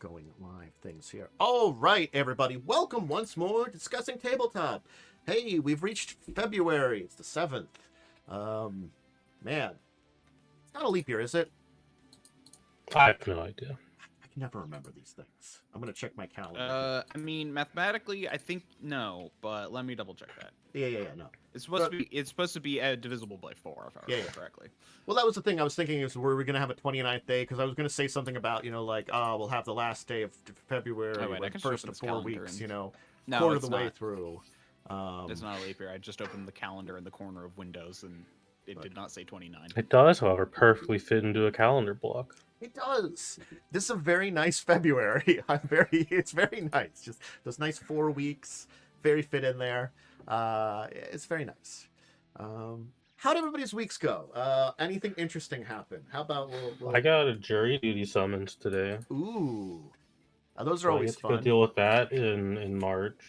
going live things here. All right, everybody, welcome once more to Discussing Tabletop. Hey, we've reached February. It's the 7th. Man, it's not a leap year, is it? I have no idea. I can never remember these things. I'm gonna check my calendar. I mean, mathematically, I think no, but let me double check that. Yeah, no. It's supposed to be divisible by 4, if I remember correctly. Well, that was the thing I was thinking is were we going to have a 29th day? Because I was going to say something about, like, we'll have the last day of February, like first of 4 weeks, no, quarter of the way through. It's not a leap year. I just opened the calendar in the corner of Windows, and it did not say 29. It does, however, perfectly fit into a calendar block. It does. This is a very nice February. It's very nice. Just those nice 4 weeks, very fit in there. It's very nice. How'd everybody's weeks go? Anything interesting happen? How about I got a jury duty summons today. Ooh, those are always fun. Go deal with that in March.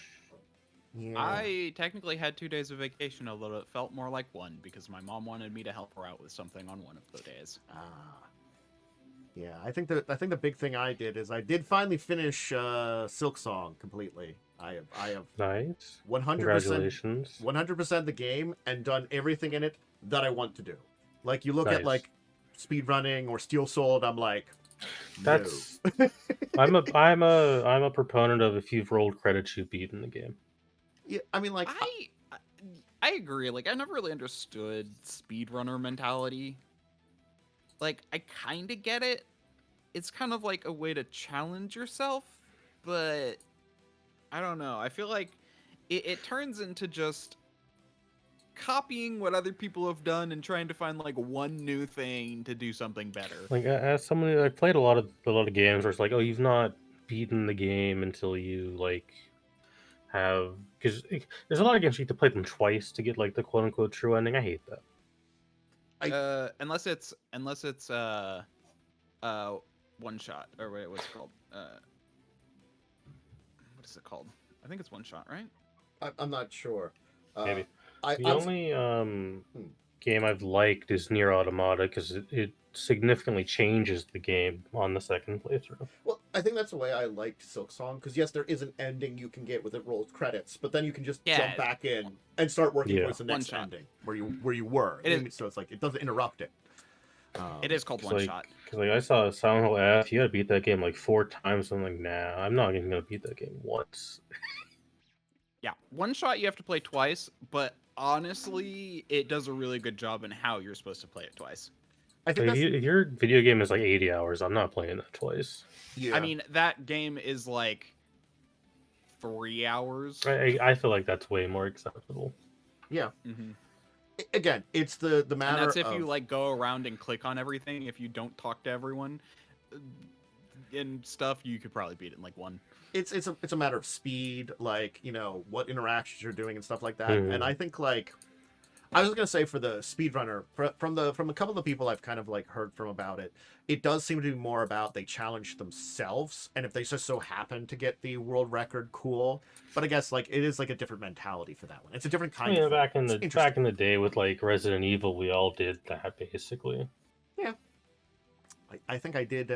Yeah. I technically had 2 days of vacation, although it felt more like 1 because my mom wanted me to help her out with something on one of the days. Yeah, I think the big thing I did is I did finally finish Silk Song completely. I have nice 100%. Congratulations. 100% the game and done everything in it that I want to do. Like you look at like speed running or Steel Soul, and I'm like, that's. No. I'm a proponent of if you've rolled credits, you've beaten the game. Yeah, I mean, like I agree. Like I never really understood speedrunner mentality. Like I kind of get it. It's kind of like a way to challenge yourself, but I don't know. I feel like it turns into just copying what other people have done and trying to find like one new thing to do something better. Like as somebody I've played a lot of games where it's like, oh, you've not beaten the game until you like have, because there's a lot of games you have to play them twice to get like the quote unquote true ending. I hate that. Unless it's one shot, or what's it called? What is it called? I think it's one shot, right? I'm not sure. Maybe. The only game I've liked is Nier Automata because it significantly changes the game on the second playthrough. Well, I think that's the way I liked Silk Song, because yes, there is an ending you can get with it rolls credits, but then you can just jump back in and start working towards the next ending where you were. So it's like it doesn't interrupt it. It is called one shot. Because like I saw Silent Hill F, you had to beat that game like 4 times. I'm like, nah, I'm not even gonna beat that game once. Yeah, one shot you have to play twice, but honestly, it does a really good job in how you're supposed to play it twice. I think if your video game is like 80 hours, I'm not playing that twice. Yeah. I mean, that game is like 3 hours. I feel like that's way more acceptable. Yeah. Mm-hmm. Again, it's the matter. And that's if you like go around and click on everything. If you don't talk to everyone and stuff, you could probably beat it in like 1. It's a matter of speed, like what interactions you're doing and stuff like that. And I think like I was gonna say for the speedrunner, from a couple of the people I've kind of like heard from about it, it does seem to be more about they challenge themselves, and if they just so happen to get the world record, cool. But I guess like it is like a different mentality for that one. It's a different kind of thing. Back in the day with like Resident Evil, we all did that basically. Yeah, I think I did.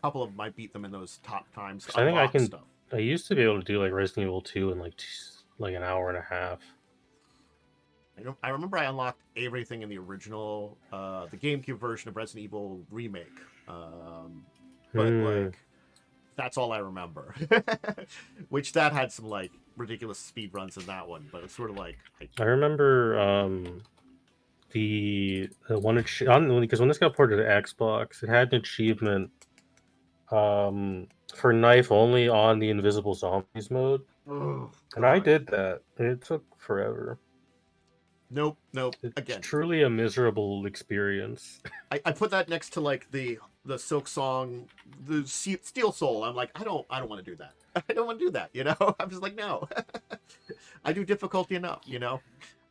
Couple of them I beat them in those top times. I think I can. Stuff. I used to be able to do like Resident Evil 2 in like an hour and a half. I remember I unlocked everything in the original, the GameCube version of Resident Evil Remake. But like, that's all I remember. Which that had some like ridiculous speed runs in that one, but it's sort of like. I remember the one because when this got ported to Xbox, it had an achievement. For knife only on the invisible zombies mode. Oh, and I did that. It took forever. Nope. It's Again, truly a miserable experience. I put that next to like the Silk Song, the Steel Soul. I'm like, I don't want to do that. I don't want to do that. I'm just like, no. I do difficulty enough.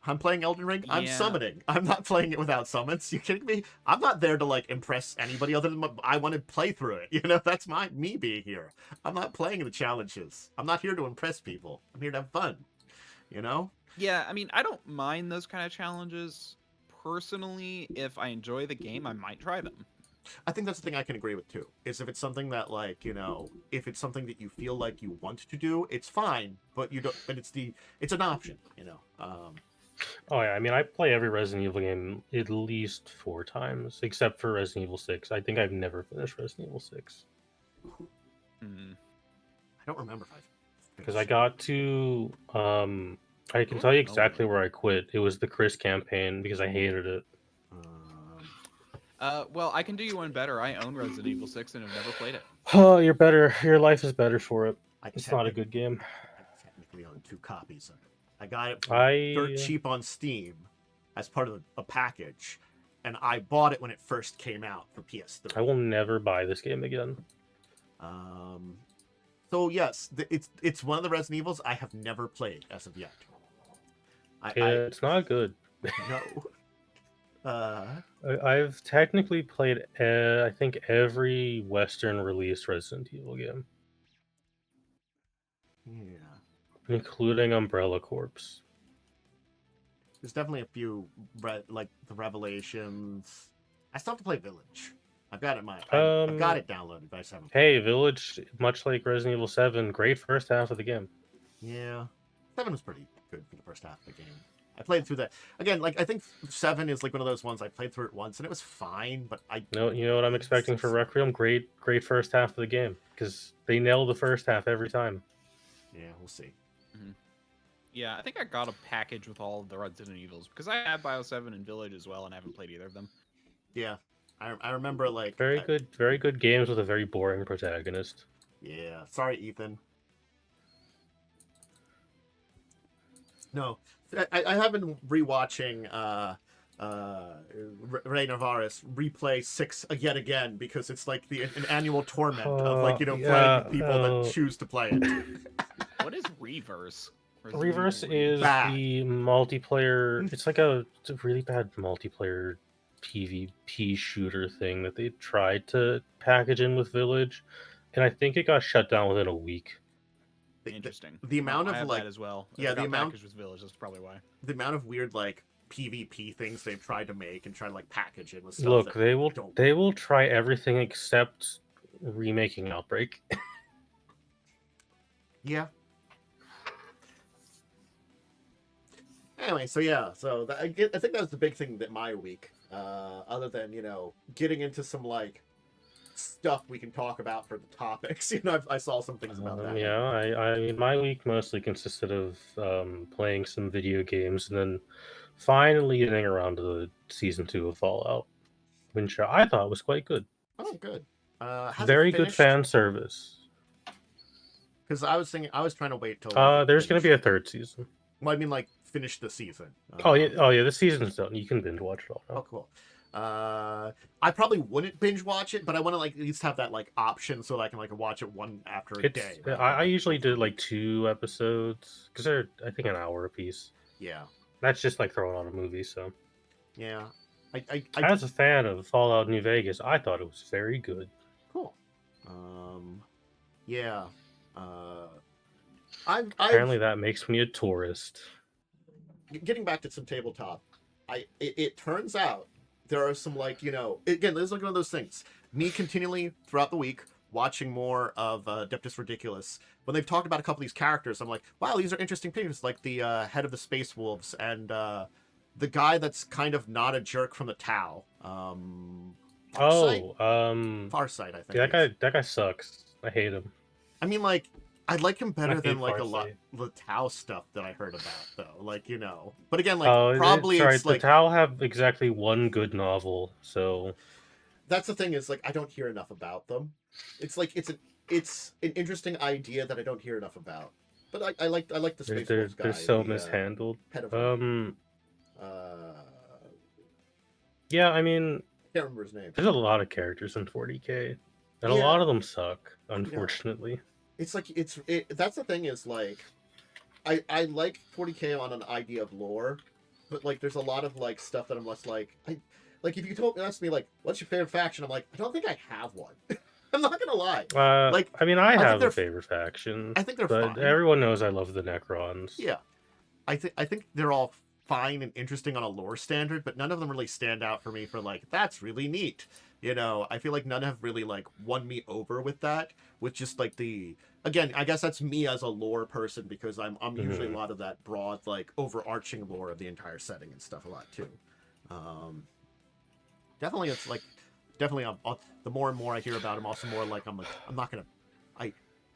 I'm playing Elden Ring. I'm summoning. I'm not playing it without summons. You kidding me? I'm not there to like impress anybody other than I want to play through it. That's me being here. I'm not playing the challenges. I'm not here to impress people. I'm here to have fun. Yeah, I mean, I don't mind those kind of challenges. Personally, if I enjoy the game, I might try them. I think that's the thing I can agree with too. Is if it's something that like, if it's something that you feel like you want to do, it's fine, but you don't. But it's an option, Oh yeah, I mean, I play every Resident Evil game at least 4 times, except for Resident Evil 6. I think I've never finished Resident Evil 6 I don't remember if I've because I got to. I can tell you exactly where I quit. It was the Chris campaign because I hated it. Well, I can do you one better. I own Resident Evil 6 and have never played it. Oh, you're better. Your life is better for it. It's not a good game. I technically own 2 copies of it. I got it dirt cheap on Steam as part of a package, and I bought it when it first came out for PS3. I will never buy this game again. So yes, it's one of the Resident Evils I have never played as of yet. It's not good. No. I've technically played, I think, every Western released Resident Evil game. Yeah. Including Umbrella Corps. There's definitely a few, like the Revelations. I still have to play Village. I've got it. I've got it downloaded, but I just haven't. Hey, Village, much like Resident Evil 7, great first half of the game. Yeah, 7 was pretty good for the first half of the game. I played through that again. Like I think 7 is like one of those ones I played through it once and it was fine, but you know what I'm expecting for Requiem? Great first half of the game because they nail the first half every time. Yeah, we'll see. Yeah, I think I got a package with all of the Resident Evils because I have Bio 7 and Village as well, and I haven't played either of them. Yeah, I remember like very good games with a very boring protagonist. Yeah, sorry, Ethan. No, I have been rewatching Ray Navarez replay 6 yet again because it's like an annual torment of like playing people that choose to play it. What is Reverse? Reverse is the multiplayer. It's like a really bad multiplayer PvP shooter thing that they tried to package in with Village, and I think it got shut down within a week. Interesting. The amount of I have like that as well. Yeah, the amount with Village. That's probably why. The amount of weird like PvP things they've tried to make and try to like package it with stuff. Look, they will try everything except remaking Outbreak. Yeah. Anyway, so I think that was the big thing that my week. Other than getting into some like stuff we can talk about for the topics. I saw some things about that. Yeah, I mean, my week mostly consisted of playing some video games and then finally getting around to the season 2 of Fallout, which I thought was quite good. Oh, good. Very good fan service. Because I was trying to wait till. There's going to be a 3rd season. Well, I mean, like finish the season. Oh yeah, the season's done. You can binge watch it all now. Oh, cool. I probably wouldn't binge watch it, but I want to like at least have that like option so that I can like watch it one after a day. Right? I usually did like 2 episodes because they're I think an hour a piece. Yeah. That's just like throwing on a movie. So. Yeah. As a fan of Fallout New Vegas, I thought it was very good. Cool. Yeah. Apparently that makes me a tourist. Getting back to some tabletop, it turns out there are some like again, this is like one of those things. Me continually throughout the week watching more of Adeptus Ridiculous. When they've talked about a couple of these characters, I'm like, wow, these are interesting pictures. Like the head of the Space Wolves and the guy that's kind of not a jerk from the Tau. Farsight, I think. Yeah, that guy sucks. I hate him. I mean, like, I like him better than like a lot of the Tau stuff that I heard about, though. Like, but again, like probably it's like the Tau have exactly one good novel, so that's the thing is like I don't hear enough about them. It's like it's an interesting idea that I don't hear enough about. But I like the Space Wolves guy. They're so mishandled. Yeah, I mean, I can't remember his name. There's a lot of characters in 40K, and a lot of them suck, unfortunately. Yeah. It's like that's the thing is like I like 40K on an idea of lore, but like there's a lot of like stuff that I'm less like if you ask me like what's your favorite faction, I'm like I don't think I have one. I'm not gonna lie. I mean I have a favorite faction. I think they're but fine. Everyone knows I love the Necrons. Yeah, I think they're all fine and interesting on a lore standard, but none of them really stand out for me for like that's really neat. You know, I feel like none have really like won me over with that. With just like the again, I guess that's me as a lore person because I'm usually a lot of that broad like overarching lore of the entire setting and stuff a lot too. Definitely, it's like definitely the more and more I hear about them, also more like I'm not gonna I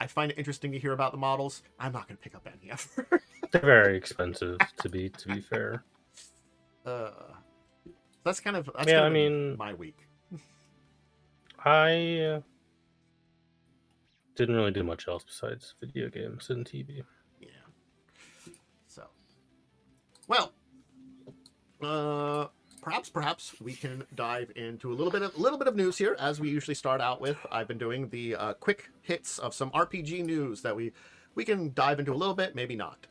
find it interesting to hear about the models. I'm not gonna pick up any ever. They're very expensive to be fair. That's kind of Yeah, I been mean, my week. I didn't really do much else besides video games and TV. Yeah. So, well, perhaps we can dive into a little bit of news here, as we usually start out with. I've been doing the quick hits of some RPG news that we can dive into a little bit, maybe not.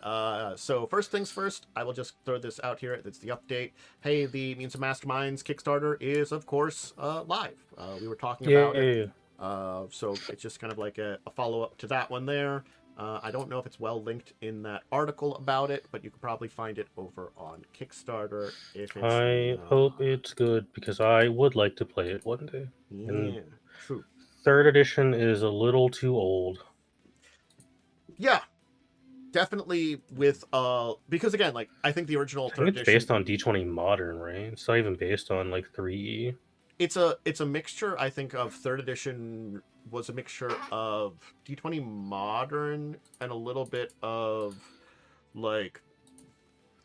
So first things first, I will just throw this out here. It's the update. Hey, the Mutants and Masterminds Kickstarter is, of course, live. We were talking about it. So it's just kind of like a follow-up to that one there. I don't know if it's well linked in that article about it, but you can probably find it over on Kickstarter. If it's I hope it's good because I would like to play it one day. Yeah, And true. 3rd edition is a little too old. Yeah, definitely with because again, like I think the original I think it's 3rd based edition, on D20 Modern, right? It's not even based on like 3E. it's a mixture. I think of 3rd edition was a mixture of D20 Modern and a little bit of like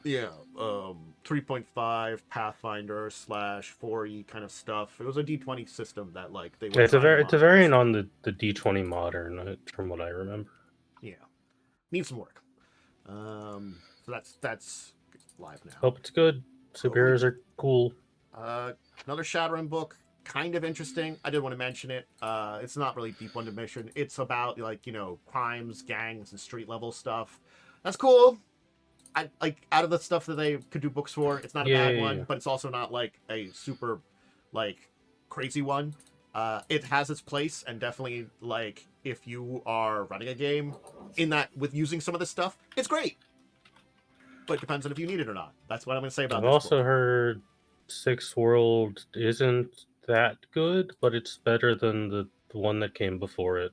3.5 Pathfinder / 4E kind of stuff. It was a D20 system that like they were. Yeah, it's a variant on the D20 Modern, from what I remember. Yeah, needs some work. So that's live now. Hope it's good. Superheroes are cool. Another Shadowrun book, kind of interesting. I did want to mention it. It's not really deep one mission. It's about like crimes, gangs, and street level stuff. That's cool. I like out of the stuff that they could do books for. It's not a bad one, but it's also not like a super like crazy one. It has its place, and definitely like if you are running a game in that with using some of this stuff, it's great. But it depends on if you need it or not. That's what I'm going to say about I've this also book. heard Sixth World isn't that good, but it's better than the one that came before it.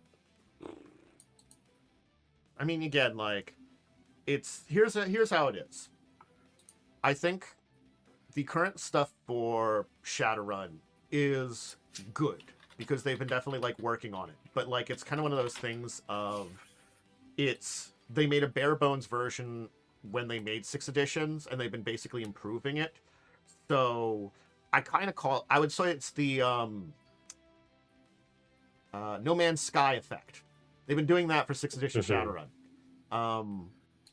I mean, again, like it's here's how it is. I think the current stuff for Shadowrun is good because they've been definitely like working on it. But like it's kind of one of those things of they made a bare bones version when they made 6 editions and they've been basically improving it. So I would say it's the No Man's Sky effect. They've been doing that for 6th edition Shadowrun.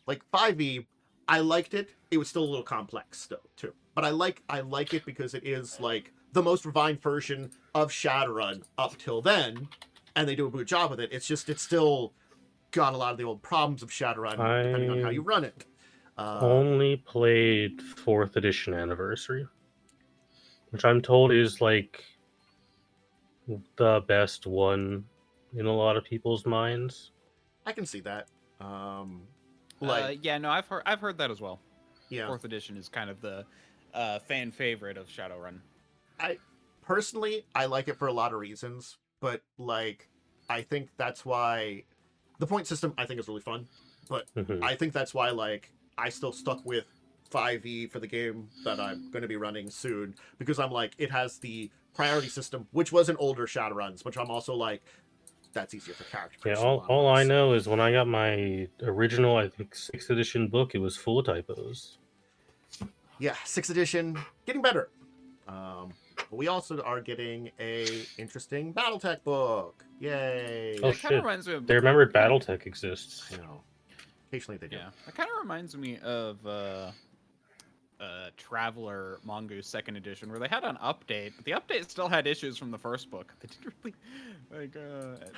Like 5e, I liked it. It was still a little complex still too. But I like it because it is like the most refined version of Shadowrun up till then, and they do a good job with it. It's still got a lot of the old problems of Shadowrun depending on how you run it. Only played 4th edition Anniversary, which I'm told is like the best one in a lot of people's minds. I can see that. Yeah, no, I've heard that as well. Yeah. 4th edition is kind of the fan favorite of Shadowrun. I personally like it for a lot of reasons, but like I think that's why the point system I think is really fun. But I think that's why like I still stuck with 5e for the game that I'm going to be running soon because I'm like it has the priority system, which was in older Shadowruns, which I'm also like that's easier for character. Yeah, all I know is when I got my original, I think 6th edition book, it was full of typos. Yeah, 6th edition getting better. But we also are getting a interesting Battletech book. Yay! Oh shit! They remembered Battletech exists. I know. Occasionally they do. Yeah, that kind of reminds me of Traveler Mongoose 2nd edition, where they had an update, but the update still had issues from the first book. They didn't really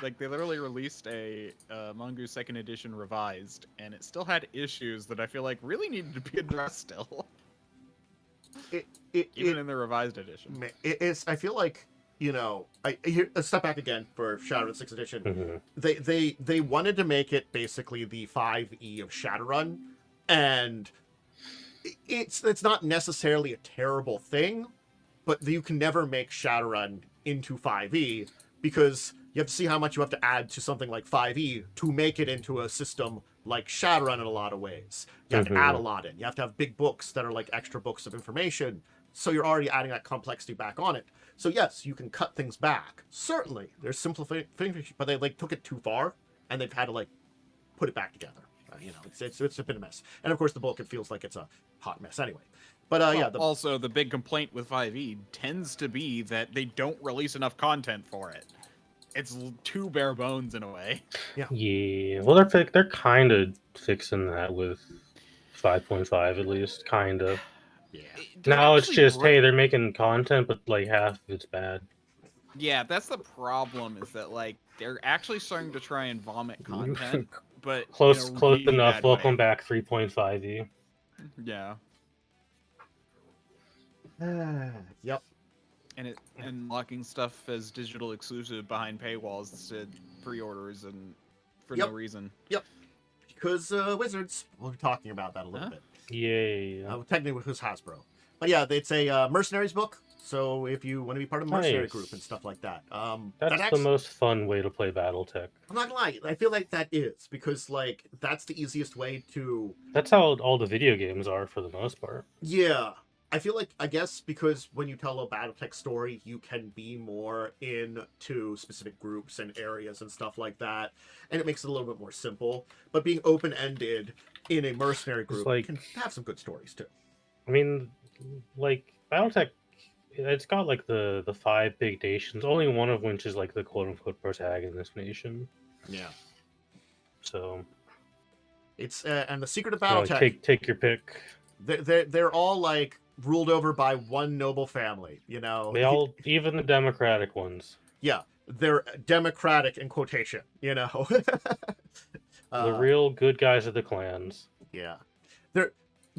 like they literally released a Mongoose 2nd edition revised, and it still had issues that I feel like really needed to be addressed still. Even in the revised edition. I feel like a step back again for Shadowrun 6th edition. They wanted to make it basically the 5e of Shadowrun, and it's not necessarily a terrible thing, but you can never make Shadowrun into 5e, because you have to see how much you have to add to something like 5e to make it into a system like Shadowrun in a lot of ways. You have to add a lot in. You have to have big books that are like extra books of information. So you're already adding that complexity back on it. So yes, you can cut things back. Certainly, there's simplifying, but they like took it too far, and they've had to like put it back together. It's been a mess. And of course, the book, it feels like it's a hot mess anyway. But also the big complaint with 5e tends to be that they don't release enough content for it. It's too bare bones in a way. Yeah. Well, they're kind of fixing that with 5.5 at least, kind of. Yeah. Now it's just hey, they're making content, but like half of it's bad. Yeah, that's the problem. Is that like they're actually starting to try and vomit content, but close really enough. Welcome way. back 3.5e. Yeah. Yep. And locking stuff as digital exclusive behind paywalls instead pre-orders and for no reason. Yep. Because Wizards, we'll be talking about that a little bit. Yay. Technically, with Hasbro. But yeah, it's a Mercenaries book. So if you want to be part of a mercenary group and stuff like that, that's the most fun way to play Battletech. I'm not gonna lie, I feel like that is because like that's the easiest way to. That's how all the video games are for the most part. Yeah, I feel like I guess because when you tell a Battletech story, you can be more into specific groups and areas and stuff like that, and it makes it a little bit more simple. But being open-ended in a mercenary group can have some good stories too. I mean, like Battletech. It's got like the 5 big nations, only one of which is like the quote unquote protagonist nation. Yeah. So it's and the secret of Battletech. Like, take your pick. They're all like ruled over by one noble family. They all, even the democratic ones. Yeah, they're democratic in quotation. The real good guys of the clans. Yeah,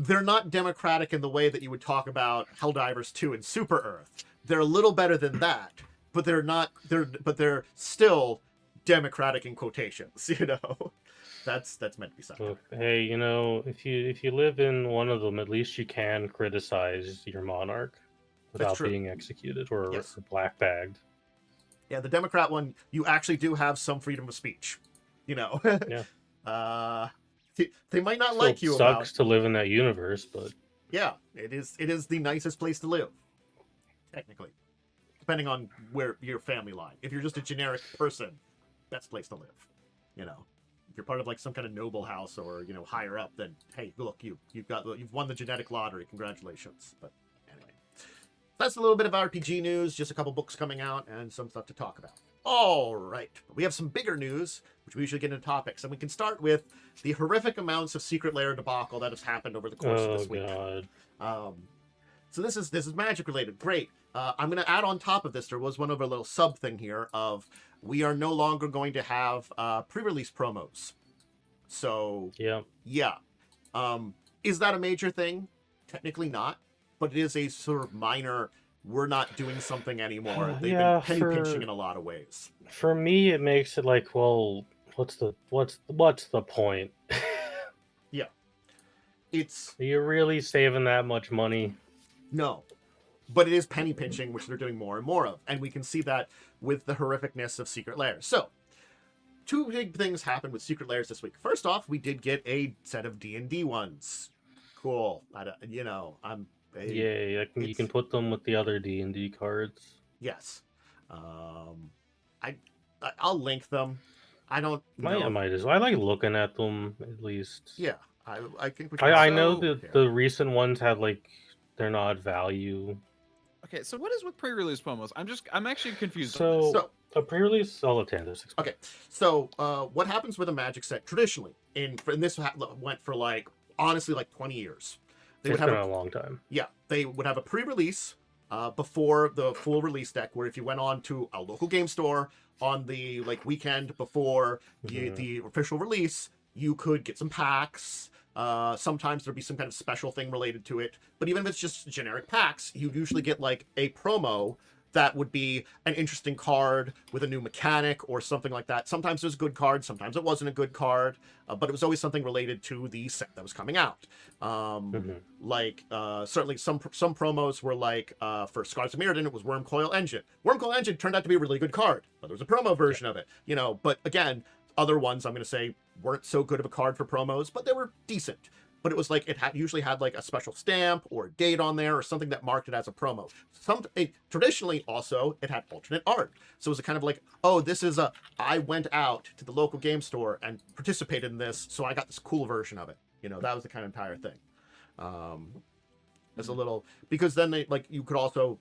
they're not democratic in the way that you would talk about Helldivers 2 and Super Earth. They're a little better than that, but they're not. They're still democratic in quotations. That's meant to be said. Well, hey, if you live in one of them, at least you can criticize your monarch without being executed or black bagged. Yeah, the Democrat one, you actually do have some freedom of speech. Yeah. They might not Still like you. Sucks to live in that universe, but yeah, it is the nicest place to live, technically, depending on where your family lie. If you're just a generic person, best place to live. If you're part of like some kind of noble house or higher up, then hey, look, you've won the genetic lottery. Congratulations. But anyway, that's a little bit of RPG news. Just a couple books coming out and some stuff to talk about. All right, we have some bigger news, which we usually get into topics, and we can start with the horrific amounts of Secret Lair debacle that has happened over the course of this week. So this is magic related. Great. I'm going to add on top of this. There was one other little sub thing here of we are no longer going to have pre-release promos. So yeah. Is that a major thing? Technically not, but it is a sort of minor. We're not doing something anymore. They've been penny pinching in a lot of ways. For me, it makes it like, well, what's the point? Yeah, are you really saving that much money? No, but it is penny pinching, which they're doing more and more of, and we can see that with the horrificness of Secret Lairs. So, 2 big things happened with Secret Lairs this week. First off, we did get a set of D&D ones. Cool. You can put them with the other D&D cards. Yes. I'll link them. I don't know. I might as well. I like looking at them at least. Yeah. I think we I know that the recent ones had like they're not value. Okay, so what is with pre-release promos? I'm actually confused. So a pre-release, I'll attend this. Okay, so what happens with a Magic set traditionally, and this went for honestly 20 years. It's been a long time. Yeah, they would have a pre-release before the full release deck, where if you went on to a local game store on the weekend before the official release, you could get some packs. Sometimes there'd be some kind of special thing related to it, but even if it's just generic packs, you'd usually get a promo that would be an interesting card with a new mechanic or something like that. Sometimes it was a good card, sometimes it wasn't a good card, but it was always something related to the set that was coming out. Like certainly some promos were like for Scars of Mirrodin, it was Wormcoil Engine. Wormcoil Engine turned out to be a really good card, but there was a promo version of it, you know. But again, other ones I'm going to say weren't so good of a card for promos, but they were decent. But it was like it usually had like a special stamp or a date on there or something that marked it as a promo. Traditionally also it had alternate art, so it was a kind of like, oh, this is I went out to the local game store and participated in this, so I got this cool version of it. You know, that was the kind of entire thing. As a little, because then they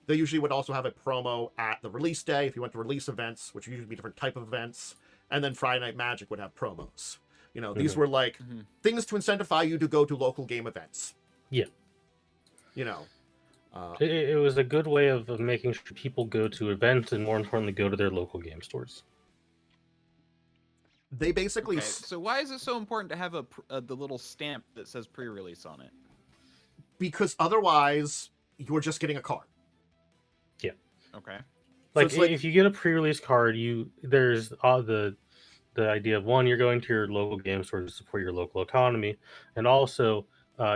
usually would also have a promo at the release day if you went to release events, which would usually be different type of events, and then Friday Night Magic would have promos. You know, these were like things to incentivize you to go to local game events. Yeah. You know, it was a good way of making sure people go to events and, more importantly, go to their local game stores. They basically. Okay, so why is it so important to have the little stamp that says pre-release on it? Because otherwise, you're just getting a card. Yeah. Okay. Like, if you get a pre-release card, there's the idea of, one, you're going to your local game store to support your local economy, and also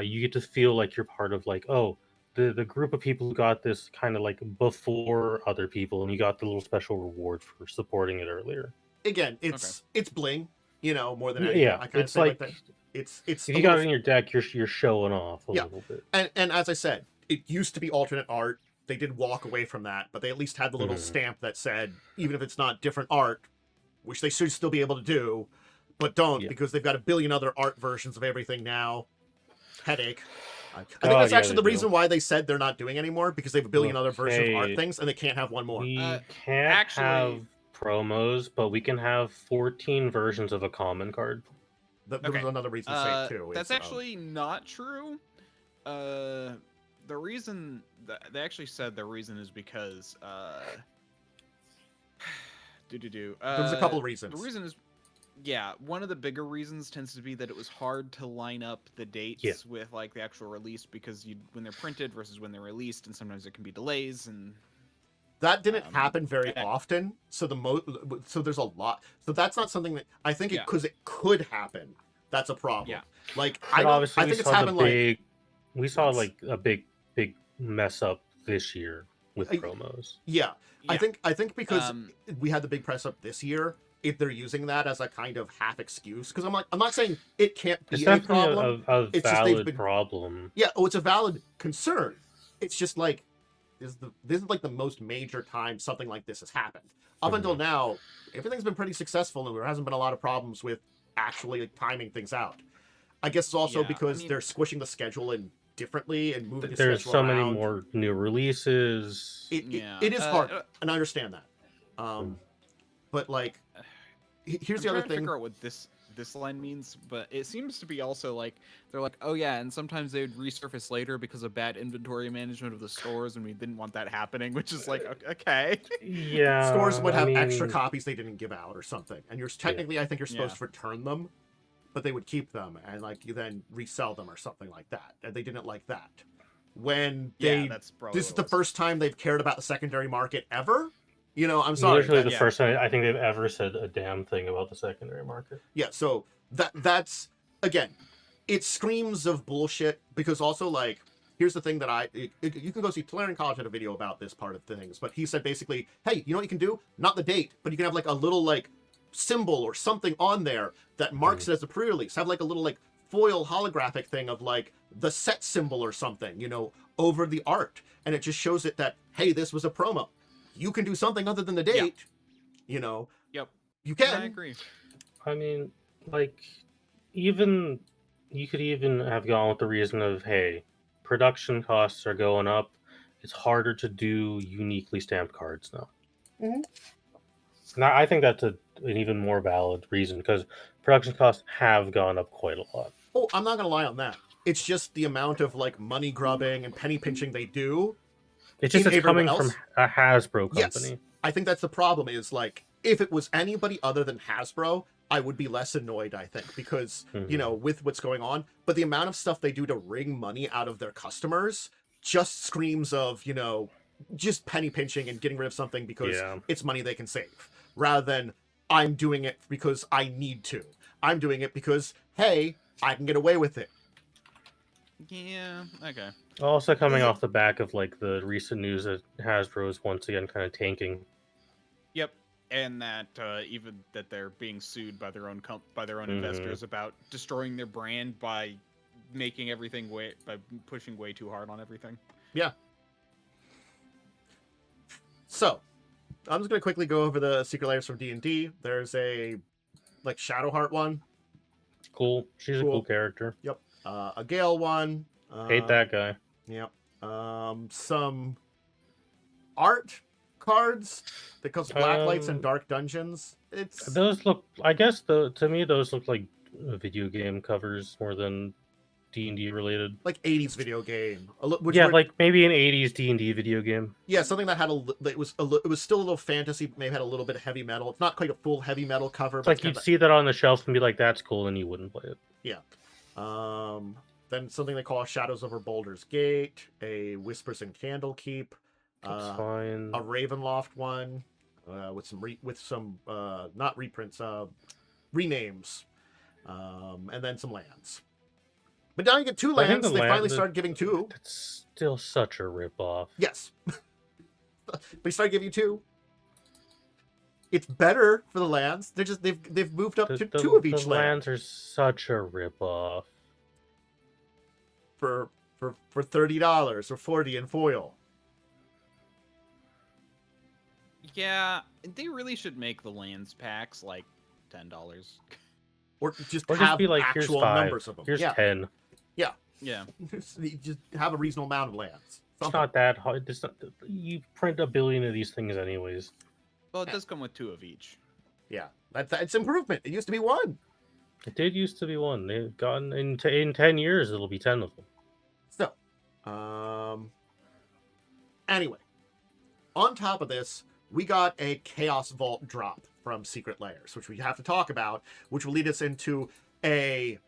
you get to feel like you're part of, like, oh, the group of people who got this kind of like before other people, and you got the little special reward for supporting it earlier. Again, it's bling, you know, more than anything. Yeah, I kind of say like that. It's if you got it in your deck, you're showing off a little bit. And as I said, it used to be alternate art. They did walk away from that, but they at least had the little stamp that said, even if it's not different art, which they should still be able to do, but don't, because they've got a billion other art versions of everything now. Headache. I think that's actually the reason why they said they're not doing anymore, because they have a billion other versions of art things, and they can't have one more. We can't have promos, but we can have 14 versions of a common card. There was another reason to say it too. That's actually not true. The reason they actually said the reason is because there was a couple of reasons. The reason is, one of the bigger reasons tends to be that it was hard to line up the dates with like the actual release, because when they're printed versus when they're released, and sometimes there can be delays, and that didn't happen very often. So so there's a lot. So that's not something that I think because it could happen. That's a problem. Yeah. Like I think it's happened we saw like a big mess up this year with promos. Yeah. I think because we had the big press up this year, if they're using that as a kind of half excuse, because I'm not saying it can't be a problem. It's valid problem. Yeah, it's a valid concern. It's just like this is like the most major time something like this has happened. Up until now, everything's been pretty successful, and there hasn't been a lot of problems with actually timing things out. I guess it's also because they're squishing the schedule in differently and moving the schedule around. There's so many more new releases. It is hard, and I understand that. But like, here's the other thing. I'm trying to figure out what this line means, but it seems to be also like they're like, oh yeah, and sometimes they would resurface later because of bad inventory management of the stores, and we didn't want that happening, which is like, okay. Yeah. Stores would have extra copies they didn't give out or something, and you're technically, I think you're supposed to return them, but they would keep them and like you then resell them or something like that, and they didn't like that. When this is the first time they've cared about the secondary market ever. You know, I'm sorry. Literally the first time I think they've ever said a damn thing about the secondary market. Yeah, so that's again, it screams of bullshit, because also like, here's the thing that you can go see Tulare College had a video about this part of things, but he said basically, hey, you know what you can do? Not the date, but you can have like a little like symbol or something on there that marks it as a pre-release. Have like a little like foil holographic thing of like the set symbol or something, you know, over the art, and it just shows it that, hey, this was a promo. You can do something other than the date, you know. Yep. You can. I agree. I mean, like, you could even have gone with the reason of, hey, production costs are going up. It's harder to do uniquely stamped cards now. And I think that's an even more valid reason, because production costs have gone up quite a lot. Oh, I'm not going to lie on that. It's just the amount of, like, money grubbing and penny pinching they do. It's just it's coming from a Hasbro company. Yes, I think that's the problem, is like, if it was anybody other than Hasbro, I would be less annoyed, I think, because, you know, with what's going on. But the amount of stuff they do to wring money out of their customers just screams of, you know, just penny pinching and getting rid of something because Yeah. it's money they can save, rather than I'm doing it because I need to. I'm doing it because, hey, I can get away with it. Yeah. Okay. Also coming Yeah. off the back of like the recent news that Hasbro's once again kind of tanking. Yep. And that even that they're being sued by their own Mhm. investors about destroying their brand by making everything by pushing way too hard on everything. Yeah. So, I'm just going to quickly go over the secret layers from D&D. There's a, like, Shadowheart one. Cool. She's a cool character. Yep. A Gale one. Hate that guy. Yep. Some art cards that comes Blacklights and Dark Dungeons. It's Those look, I guess, to me, those look like video game covers more than D&D related. like 80s video game. Like maybe an 80s D&D video game. Yeah, something that had it was still a little fantasy, maybe had a little bit of heavy metal. It's not quite a full heavy metal cover. It's like you'd see that on the shelf and be like, that's cool, and you wouldn't play it. Yeah. Then something they call Shadows Over Baldur's Gate, a Whispers in Candlekeep, That's fine. a Ravenloft one, with some not reprints, renames, and then some lands. But now you get 2 lands. They finally started giving 2. That's still such a ripoff. Yes. They started giving you 2. It's better for the lands. They've moved up to 2 of each the land. lands are such a ripoff. For $30 or $40 in foil. Yeah, they really should make the lands packs like $10. Or just Or have just be like, here's actual 5. numbers of them. Here's 10. Yeah. Yeah. Just have a reasonable amount of lands. It's not that hard. You print a billion of these things anyways. Well, it does come with 2 of each. Yeah, that's improvement. It used to be 1. It did used to be 1. They've gotten in 10 years. It'll be 10 of them. So, anyway, on top of this, we got a Chaos Vault drop from Secret Layers, which we have to talk about, which will lead us into a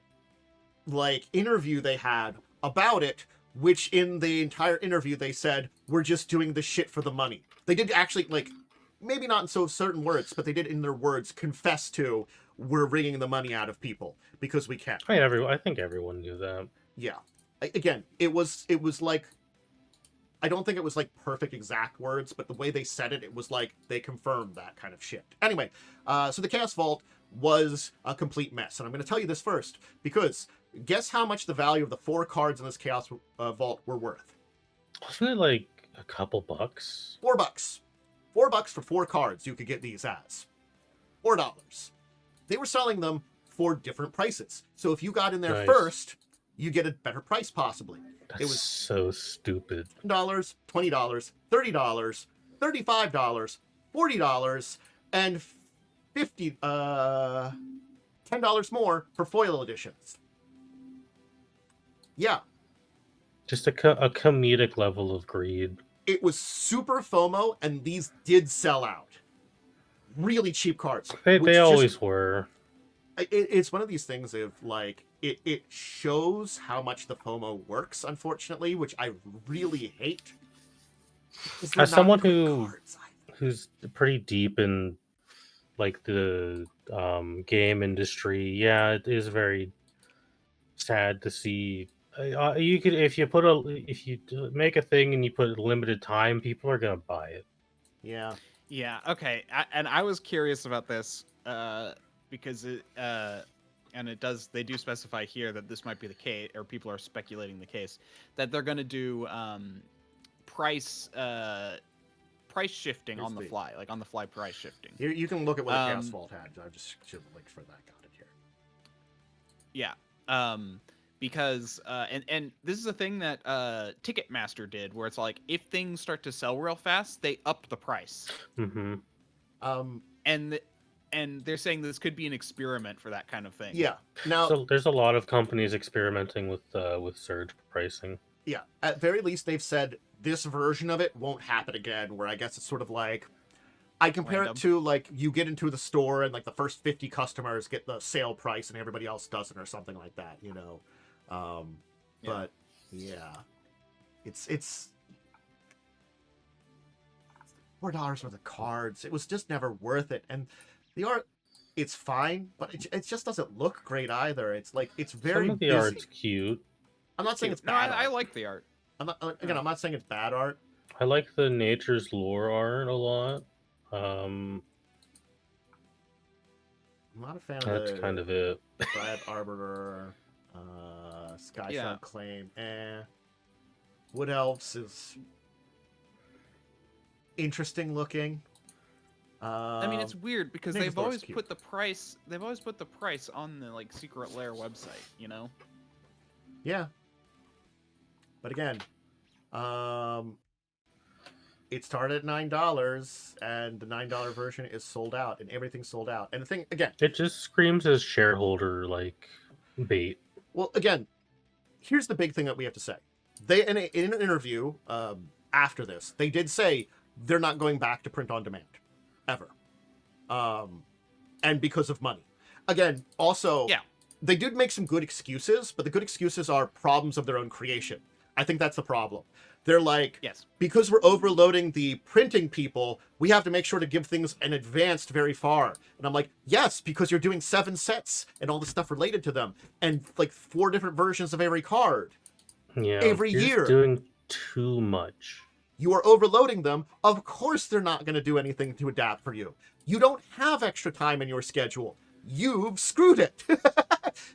interview they had about it, which in the entire interview they said, we're just doing the shit for the money. They did actually, maybe not in so certain words, but they did in their words confess to, we're wringing the money out of people because we can. I think everyone knew that. Yeah. Again, it was like, I don't think it was like perfect exact words, but the way they said it, it was like they confirmed that kind of shit. Anyway, so the Chaos Vault was a complete mess. And I'm going to tell you this first, because guess how much the value of the 4 cards in this Chaos Vault were worth? Wasn't it like a couple bucks? $4. $4 for 4 cards you could get these as. $4. They were selling them for different prices. So if you got in there Nice. first, you get a better price possibly. That's It was so stupid. $10, $20, $30, $35, $40, and $10 more for foil editions. Yeah, Just a comedic level of greed. it was super FOMO, and these did sell out. Really cheap cards. They always were. It's one of these things of it shows how much the FOMO works, unfortunately, which I really hate. As someone who's pretty deep in the game industry, yeah, it is very sad to see. You could if you make a thing and you put limited time, people are gonna buy it. Yeah. Yeah. Okay. And I was curious about this because they do specify here that this might be the case, or people are speculating the case that they're going to do price shifting on the fly, on the fly price shifting. You can look at what the Chaos Vault had. I just should have linked for that. Got it here. Yeah. Because and this is a thing that Ticketmaster did, where it's like if things start to sell real fast, they up the price. Mm-hmm. And they're saying this could be an experiment for that kind of thing. Yeah. Now, so there's a lot of companies experimenting with surge pricing. Yeah. At very least, they've said this version of it won't happen again. Where I guess it's sort of like, I compare it to you get into the store and the first 50 customers get the sale price and everybody else doesn't, or something like that. But yeah, it's $4 worth of cards. It was just never worth it. And the art, it's fine, but it just doesn't look great either. It's like, it's very Some of the busy. art's cute. I'm not saying it's No, bad I art. like the art. I'm not saying it's bad art. I like the Nature's Lore art a lot. I'm not a fan of That's the kind of it. Brad Arbiter, Skyshot Yeah. Claim. Wood Elves is interesting looking. I mean, it's weird because Nature's they've Lore's always cute. put the price. They've always put the price on the like Secret Lair website. You know. Yeah. But again, it started at $9, and the $9 version is sold out, and everything's sold out. And the thing, again, It just screams as shareholder like bait. well, again, here's the big thing that we have to say. They in an interview after this, they did say they're not going back to print on demand ever, and because of money. Again, also, Yeah. they did make some good excuses, but the good excuses are problems of their own creation. I think that's the problem. They're like, Yes. because we're overloading the printing people, we have to make sure to give things an advanced very far. And I'm like, yes, because you're doing 7 sets and all the stuff related to them, and like 4 different versions of every card. Yeah, Every you're just year. doing too much. You are overloading them. Of course, they're not going to do anything to adapt for you. You don't have extra time in your schedule. You've screwed it.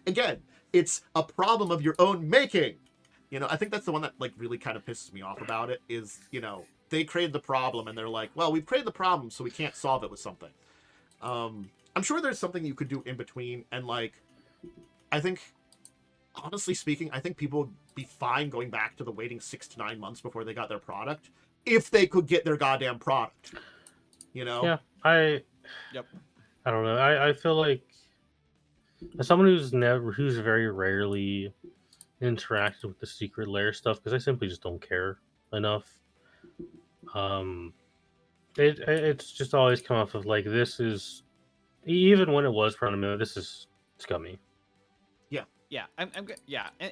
Again, it's a problem of your own making. You know, I think that's the one that like really kind of pisses me off about it is, you know, they created the problem and they're like, well, we've created the problem, so we can't solve it with something. I'm sure there's something you could do in between. And like, I think, honestly speaking, I think people would be fine going back to the waiting 6 to 9 months before they got their product if they could get their goddamn product. You know? Yeah, Yep. I don't know. I feel like as someone who's very rarely interacted with the Secret Lair stuff because I simply just don't care enough. It's just always come off of like this is even when it was front of me, this is scummy. Yeah, yeah. And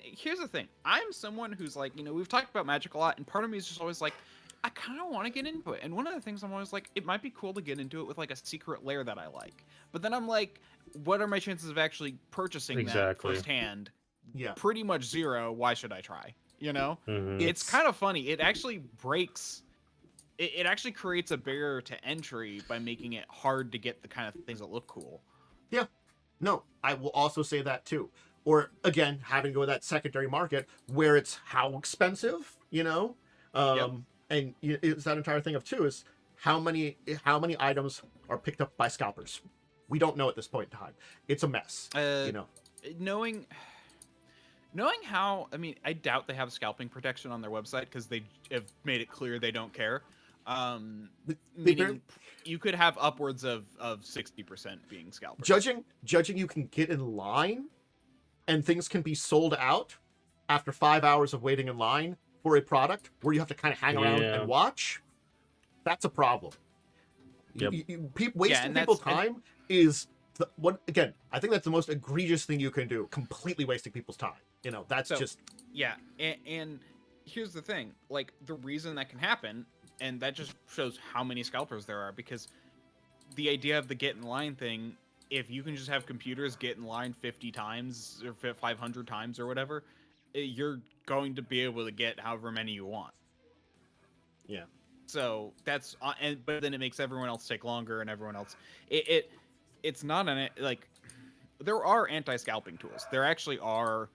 here's the thing: I'm someone who's like, you know, we've talked about Magic a lot, and part of me is just always like, I kind of want to get into it. And one of the things I'm always like, it might be cool to get into it with like a Secret Lair that I like. But then I'm like, what are my chances of actually purchasing Exactly. that firsthand? Yeah. Pretty much 0. Why should I try? You know, Mhm. it's kind of funny. It actually breaks. It actually creates a barrier to entry by making it hard to get the kind of things that look cool. Yeah. No, I will also say that too. Or again, having to go to that secondary market where it's how expensive, you know? And it's that entire thing of too is how many items are picked up by scalpers. We don't know at this point in time. It's a mess. You know. Knowing how, I mean, I doubt they have scalping protection on their website because they have made it clear they don't care. Meaning you could have upwards of 60% being scalpers. Judging you can get in line and things can be sold out after 5 hours of waiting in line for a product where you have to kind of hang around and watch. That's a problem. Yep. Wasting people's time is again, I think that's the most egregious thing you can do. Completely wasting people's time. You know, that's just... Yeah, and here's the thing. Like, the reason that can happen, and that just shows how many scalpers there are, because the idea of the get in line thing, if you can just have computers get in line 50 times or 500 times or whatever, you're going to be able to get however many you want. Yeah. So that's... but then it makes everyone else take longer, and everyone else... It's not like... There are anti-scalping tools. There actually are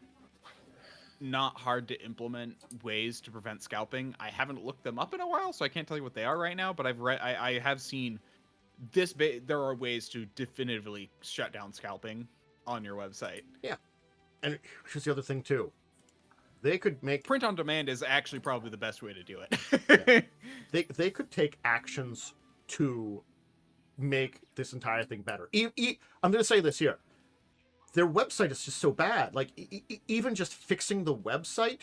not hard to implement ways to prevent scalping. I haven't looked them up in a while, so I can't tell you what they are right now, but I have seen this there are ways to definitively shut down scalping on your website. Yeah. And here's the other thing too. They could make... Print on demand is actually probably the best way to do it. Yeah. They could take actions to make this entire thing better. I'm going to say this here. Their website is just so bad. Like, even just fixing the website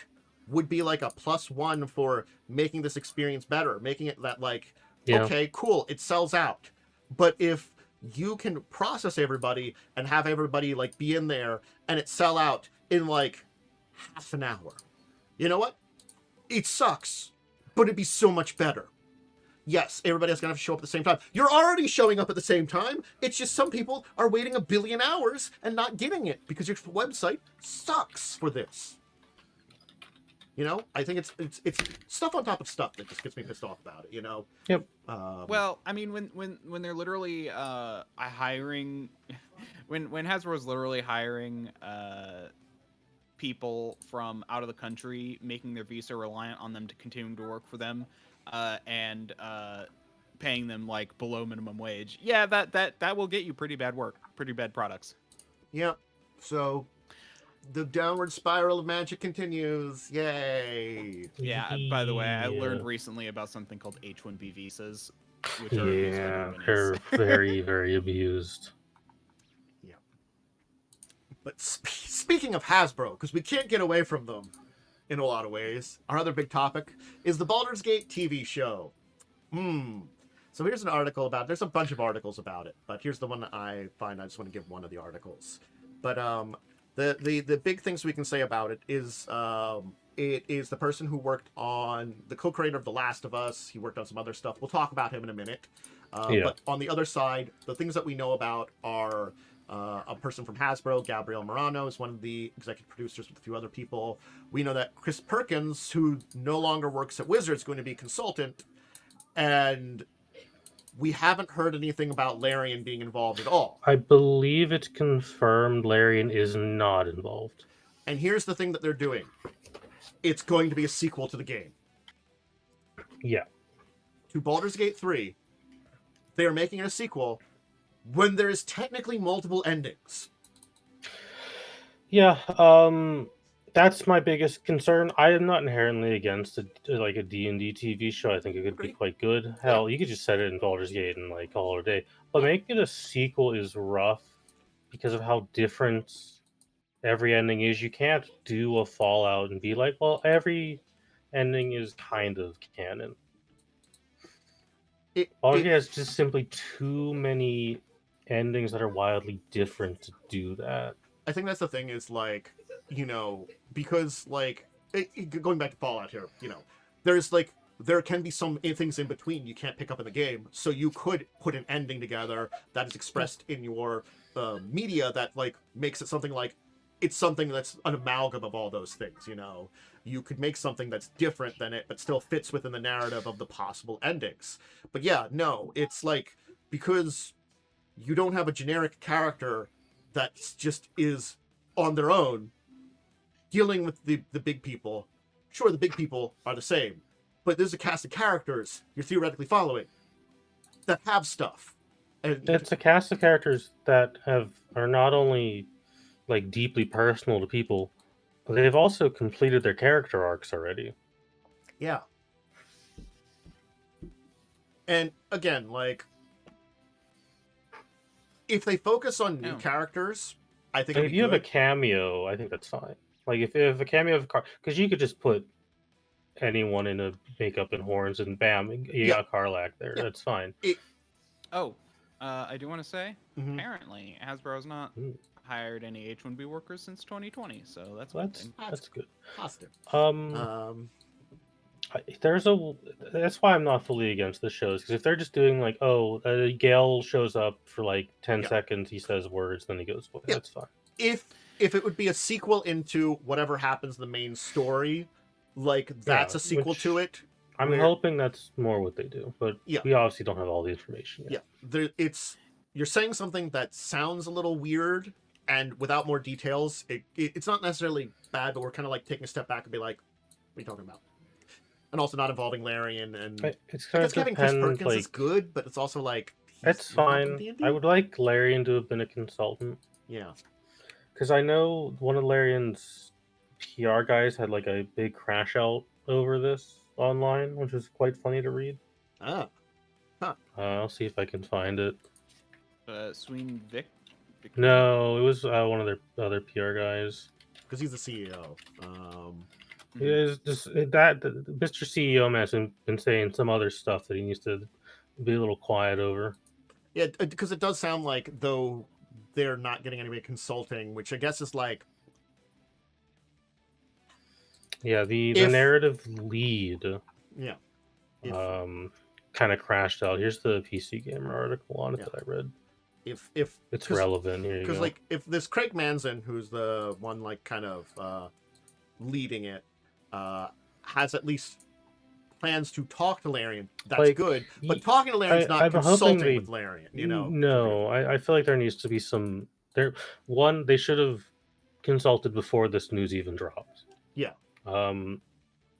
would be like a +1 for making this experience better, making it that like, okay, cool, it sells out. But if you can process everybody and have everybody like be in there and it sell out in like half an hour, you know what? It sucks, but it'd be so much better. yes, everybody's gonna have to show up at the same time. You're already showing up at the same time. It's just some people are waiting a billion hours and not getting it because your website sucks for this. You know, I think it's stuff on top of stuff that just gets me pissed off about it. You know. Yep. Well, I mean, when they're literally hiring, when Hasbro's literally hiring people from out of the country, making their visa reliant on them to continue to work for them, and paying them like below minimum wage. Yeah, that will get you pretty bad work, pretty bad products. Yep. So the downward spiral of magic continues. Yay. Yeah. By the way, I learned Yeah. recently about something called H-1B visas, which are abused by Yeah, companies. they're very, very abused. Yeah. But speaking of Hasbro, because we can't get away from them in a lot of ways, our other big topic is the Baldur's Gate TV show. So here's an article about. There's a bunch of articles about it, but here's the one that I find. I just want to give one of the articles. But the big things we can say about it is it is the person who worked on the co-creator of The Last of Us. He worked on some other stuff. We'll talk about him in a minute. Yeah. But on the other side, the things that we know about are a person from Hasbro, Gabriel Morano, is one of the executive producers with a few other people. We know that Chris Perkins, who no longer works at Wizards, is going to be consultant, and we haven't heard anything about Larian being involved at all. I believe it's confirmed Larian is not involved. And here's the thing that they're doing. It's going to be a sequel to the game. Yeah. To Baldur's Gate 3, they are making it a sequel when there is technically multiple endings. Yeah, that's my biggest concern. I am not inherently against a D&D TV show. I think it could be Agree. quite good. Hell, you could just set it in Baldur's Gate and like call it a day. But making it a sequel is rough because of how different every ending is. You can't do a Fallout and be like, well, every ending is kind of canon. Baldur's Gate has just simply too many endings that are wildly different to do that. I think that's the thing is like, you know, because like going back to Fallout here, you know, there's like there can be some things in between you can't pick up in the game, so you could put an ending together that is expressed in your media that like makes it something like it's something that's an amalgam of all those things. You know, you could make something that's different than it, but still fits within the narrative of the possible endings. But yeah, no, it's like because you don't have a generic character that just is on their own dealing with the big people. Sure, the big people are the same, but there's a cast of characters you're theoretically following that have stuff. And it's a cast of characters that are not only like deeply personal to people, but they've also completed their character arcs already. yeah. And again, like if they focus on new characters, I think if you have a cameo, I think that's fine. Like if a cameo of a car, because you could just put anyone in a makeup and horns and bam, you got Karlach there. Yeah. That's fine. I do want to say, apparently Hasbro's not hired any H-1B workers since 2020, so that's good. Positive. That's why I'm not fully against the shows, because if they're just doing like, Gale shows up for like 10 seconds, he says words, then he goes away. That's fine. If it would be a sequel into whatever happens in the main story, like that's a sequel to it. I'm hoping that's more what they do, but we obviously don't have all the information yet. Yeah, you're saying something that sounds a little weird, and without more details, it's not necessarily bad, but we're kind of like taking a step back and be like, what are you talking about? And also not involving Larian, and it's kind of having Chris Perkins is good, but it's also like it's fine. I would like Larian to have been a consultant. Yeah, because I know one of Larian's PR guys had like a big crash out over this online, which was quite funny to read. I'll see if I can find it. Swing Vic? No, it was one of their other PR guys. Because he's the CEO. It is just that Mr. CEO has been saying some other stuff that he needs to be a little quiet over. Yeah, because it does sound like though they're not getting anybody consulting, which I guess is like. Yeah, the narrative lead. Yeah. kind of crashed out. Here's the PC Gamer article on it Yeah. that I read. If It's 'cause- relevant. Here you Because go. like if this Craig Manzin, who's the one like kind of leading it, has at least plans to talk to Larian, that's Like, good. But ye- talking to Larian's not I'm hoping consulting they- with Larian, you know. No, I feel like there needs to be some. They should have consulted before this news even dropped. Yeah.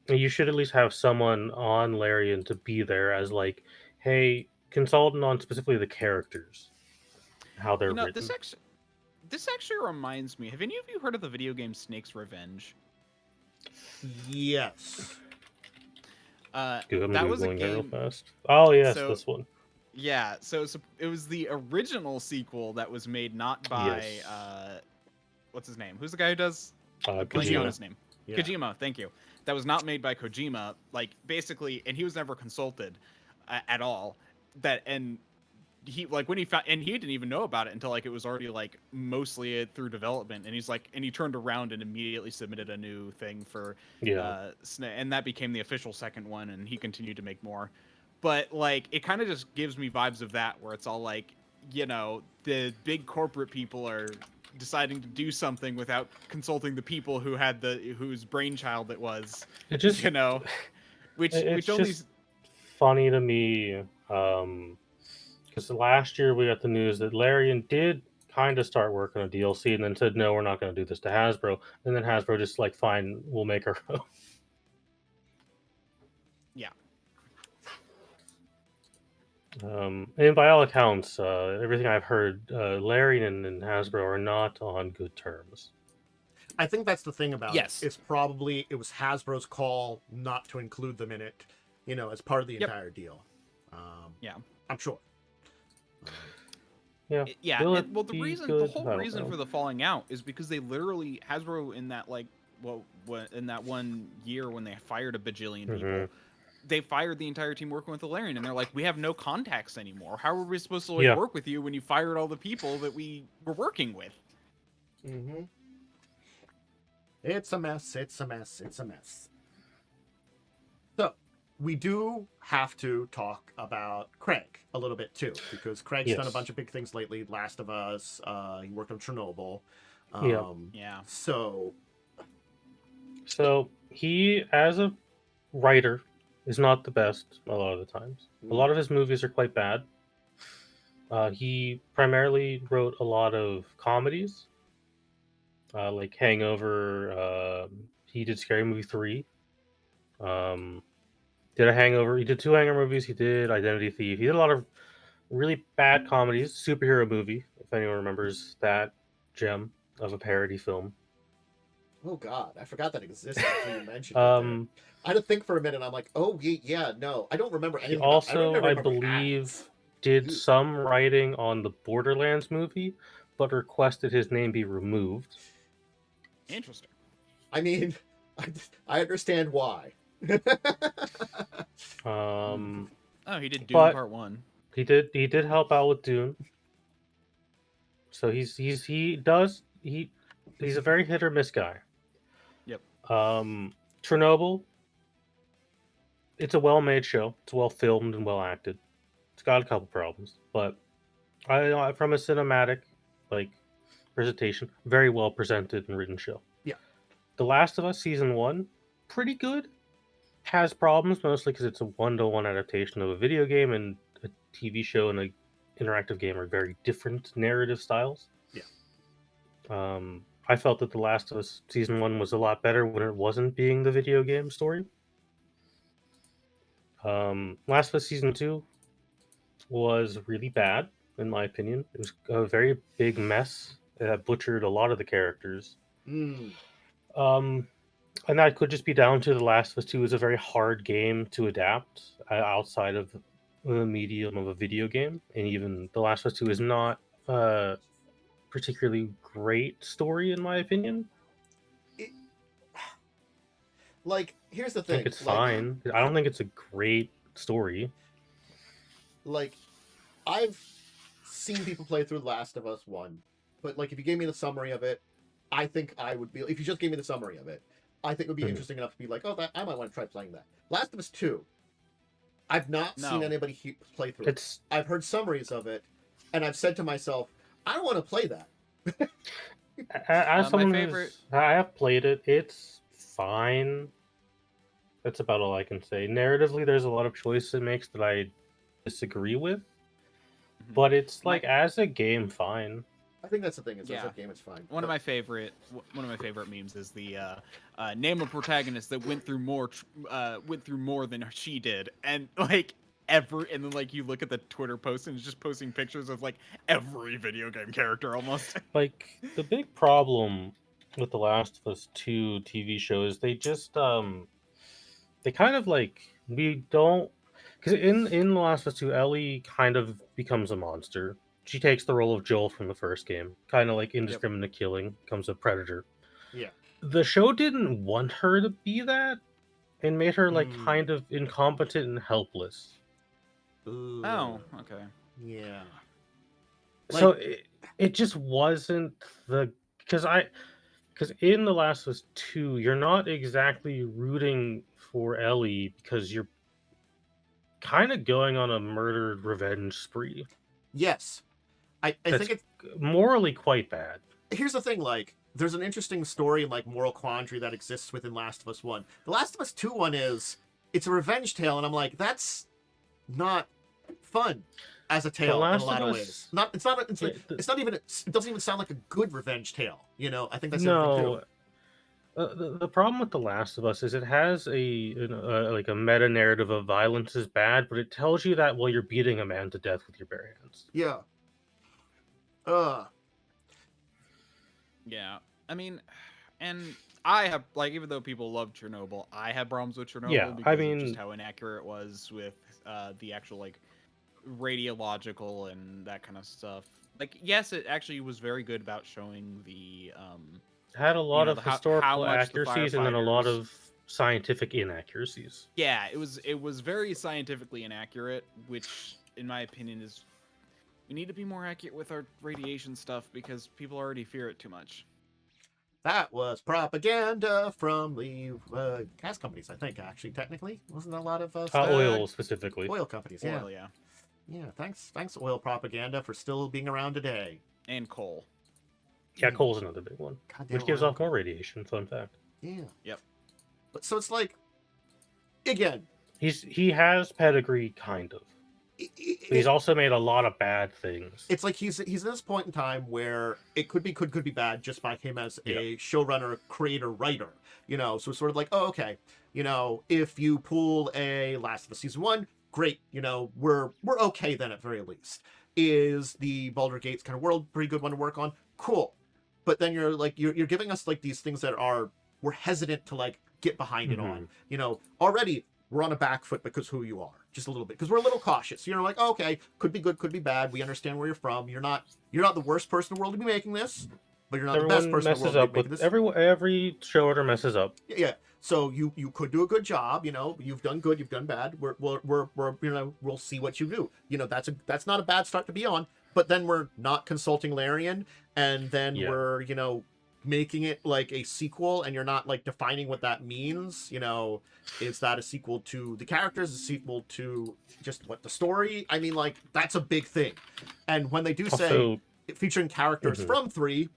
You should at least have someone on Larian to be there as like, hey, consultant on specifically the characters, how they're written. This actually reminds me. Have any of you heard of the video game Snake's Revenge? Yes. Good, I'm that was a Googling it real game. fast. Oh yes, So- this one. Yeah, so it was the original sequel that was made not by Yes. What's his name? Who's the guy who does? Blanking on Kojima. his name. Yeah. Kojima. Thank you. That was not made by Kojima. Like basically, and he was never consulted at all. He like when he found, and he didn't even know about it until like it was already like mostly through development, and he's like, and he turned around and immediately submitted a new thing for and that became the official second one, and he continued to make more. But like it kind of just gives me vibes of that, where it's all like, you know, the big corporate people are deciding to do something without consulting the people who had whose brainchild it was. It just, You know, which it's only just funny to me, because last year we got the news that Larian did kind of start working on DLC and then said, no, we're not going to do this to Hasbro. And then Hasbro just like, fine, we'll make our own. Yeah. And by all accounts, everything I've heard, Larian and Hasbro are not on good terms. I think that's the thing about Yes. it. It's probably it was Hasbro's call not to include them in it, you know, as part of the entire deal. Yeah. I'm sure. Yeah. Yeah. Will and- it well, the be reason, good? the I whole don't reason know. for the falling out is because they literally Hasbro in that like in that 1 year when they fired a bajillion people, Mhm. they fired the entire team working with Olirant, and they're like, we have no contacts anymore. How are we supposed to like Yeah. work with you when you fired all the people that we were working with? Mm-hmm. It's a mess. It's a mess. It's a mess. So we do have to talk about Craig a little bit too, because Craig's done a Yes. bunch of big things lately. Last of Us. He worked on Chernobyl. Yeah. So So he, as a writer, is not the best a lot of the times. A lot of his movies are quite bad. He primarily wrote a lot of comedies, like Hangover. He did Scary Movie 3. Did a Hangover. He did 2 Hangover movies. He did Identity Thief. He did a lot of really bad comedies. Superhero movie, if anyone remembers that gem of a parody film. Oh God, I forgot that existed until you mentioned it. There. I had to think for a minute. I'm like, oh yeah, no, I don't remember He anything. also, I remember believe, ads. did Ew. some writing on the Borderlands movie, but requested his name be removed. Interesting. I mean, I understand why. Um, Oh, he did Doom But- Part 1. he did help out with Dune. So he's a very hit or miss guy. Yep. Chernobyl. It's a well-made show. It's well filmed and well acted. It's got a couple problems, but from a cinematic like presentation, very well presented and written show. Yeah. The Last of Us season 1, pretty good. Has problems mostly because it's a 1-to-1 adaptation of a video game, and a TV show and a interactive game are very different narrative styles. Yeah. I felt that The Last of Us season 1 was a lot better when it wasn't being the video game story. Last of Us season 2 was really bad, in my opinion. It was a very big mess that butchered a lot of the characters. Mm. And that could just be down to The Last of Us 2 is a very hard game to adapt outside of the medium of a video game. And even The Last of Us 2 is not a particularly great story, in my opinion. Like, here's the I thing. think it's like, fine. I don't think it's a great story. Like, I've seen people play through Last of Us 1, but like, if you gave me the summary of it, I think I would be. If you just gave me the summary of it, I think it would be Mhm. interesting enough to be like, oh, that I might want to try playing that. Last of Us 2, I've not seen No. anybody play through it. It's I've heard summaries of it, and I've said to myself, I don't want to play that. as My someone favorite- I have played it. It's fine. That's about all I can say. Narratively, there's a lot of choices it makes that I disagree with, Mhm. but it's My- like as a game, fine. I think that's the thing. Is as Yeah. a game, it's fine. One of my favorite memes is the name a protagonist that went through more than she did, and like and then like you look at the Twitter post and it's just posting pictures of like every video game character almost. Like the big problem with the Last of Us 2 TV show is they just they kind of like we don't because in The Last of Us 2 Ellie kind of becomes a monster. She takes the role of Joel from the first game, kind of like indiscriminate killing, becomes a predator. Yeah. The show didn't want her to be that and made her like Mm. kind of incompetent and helpless. Ooh. Oh, okay. Yeah. So it just wasn't the because in The Last of Us 2 you're not exactly rooting for Ellie because you're kind of going on a murder revenge spree. Yes. I That's think it's morally quite bad. here's the thing, like, there's an interesting story and like moral quandary that exists within Last of Us 1. The Last of Us 2 one is it's a revenge tale, and I'm like, that's not fun as a tale in a lot of ways. It's not even it doesn't even sound like a good revenge tale, you know. I think that's the other thing too. The problem with The Last of Us is it has like a meta narrative of violence is bad, but it tells you that while you're beating a man to death with your bare hands. Yeah. Yeah, I mean, and I have like even though people love Chernobyl, I had problems with Chernobyl Yeah, because I of mean- just how inaccurate it was with the actual like radiological and that kind of stuff. Like, yes, it actually was very good about showing the Had a lot know, of how historical much the accuracies and then a lot firefighters- of scientific inaccuracies. yeah, it was very scientifically inaccurate, which in my opinion is we need to be more accurate with our radiation stuff because people already fear it too much. That was propaganda from the gas companies, I think. Actually, technically, wasn't a lot of Oil specifically. oil companies. Yeah, Oil, yeah, yeah. Thanks, oil propaganda, for still being around today. and coal. Yeah, coal's another big one, Goddamn which gives oil off more radiation. Fun fact. Yeah. Yep. But so it's like, again, He has pedigree, kind of. But he's also made a lot of bad things. it's like he's at this point in time where it could be bad just by him as a showrunner, creator, writer. You know, so it's sort of like, oh, okay, you know, if you pull a Last of Us season 1, great. You know, we're okay then at very least. Is the Baldur Gates kind of world pretty good one to work on? Cool. But then you're like you're giving us like these things that we're hesitant to like get behind it on. You know, already we're on a back foot because who you are, just a little bit, because we're a little cautious. You know, like, oh, okay, could be good, could be bad. We understand where you're from. You're not the worst person in the world to be making this, but you're not the best person in the world to be making this. Every showrunner messes up. Yeah. So you could do a good job. You know, you've done good, you've done bad. We're you know, we'll see what you do. You know, that's not a bad start to be on. But then we're not consulting Larian, and then we're, you know, making it like a sequel, and you're not like defining what that means. You know, is that a sequel to the characters, a sequel to just what the story? I mean, like, that's a big thing. And when they do say featuring characters from 3,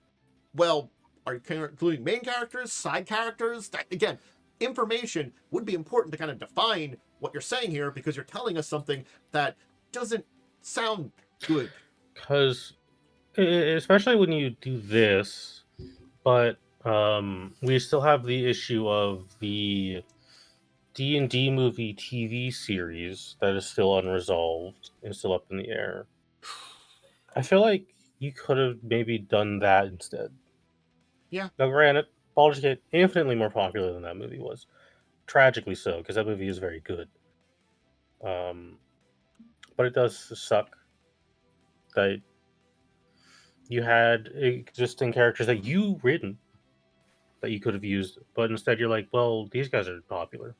well, are you including main characters, side characters? That, again, information would be important to kind of define what you're saying here, because you're telling us something that doesn't sound good. Because, especially when you do this, but we still have the issue of the D&D movie TV series that is still unresolved and still up in the air. I feel like you could have maybe done that instead. Yeah. Now, granted, Baldur's Gate infinitely more popular than that movie was. Tragically so, because that movie is very good. But it does suck that you had existing characters that you written that you could have used, but instead you're like, well, these guys are popular.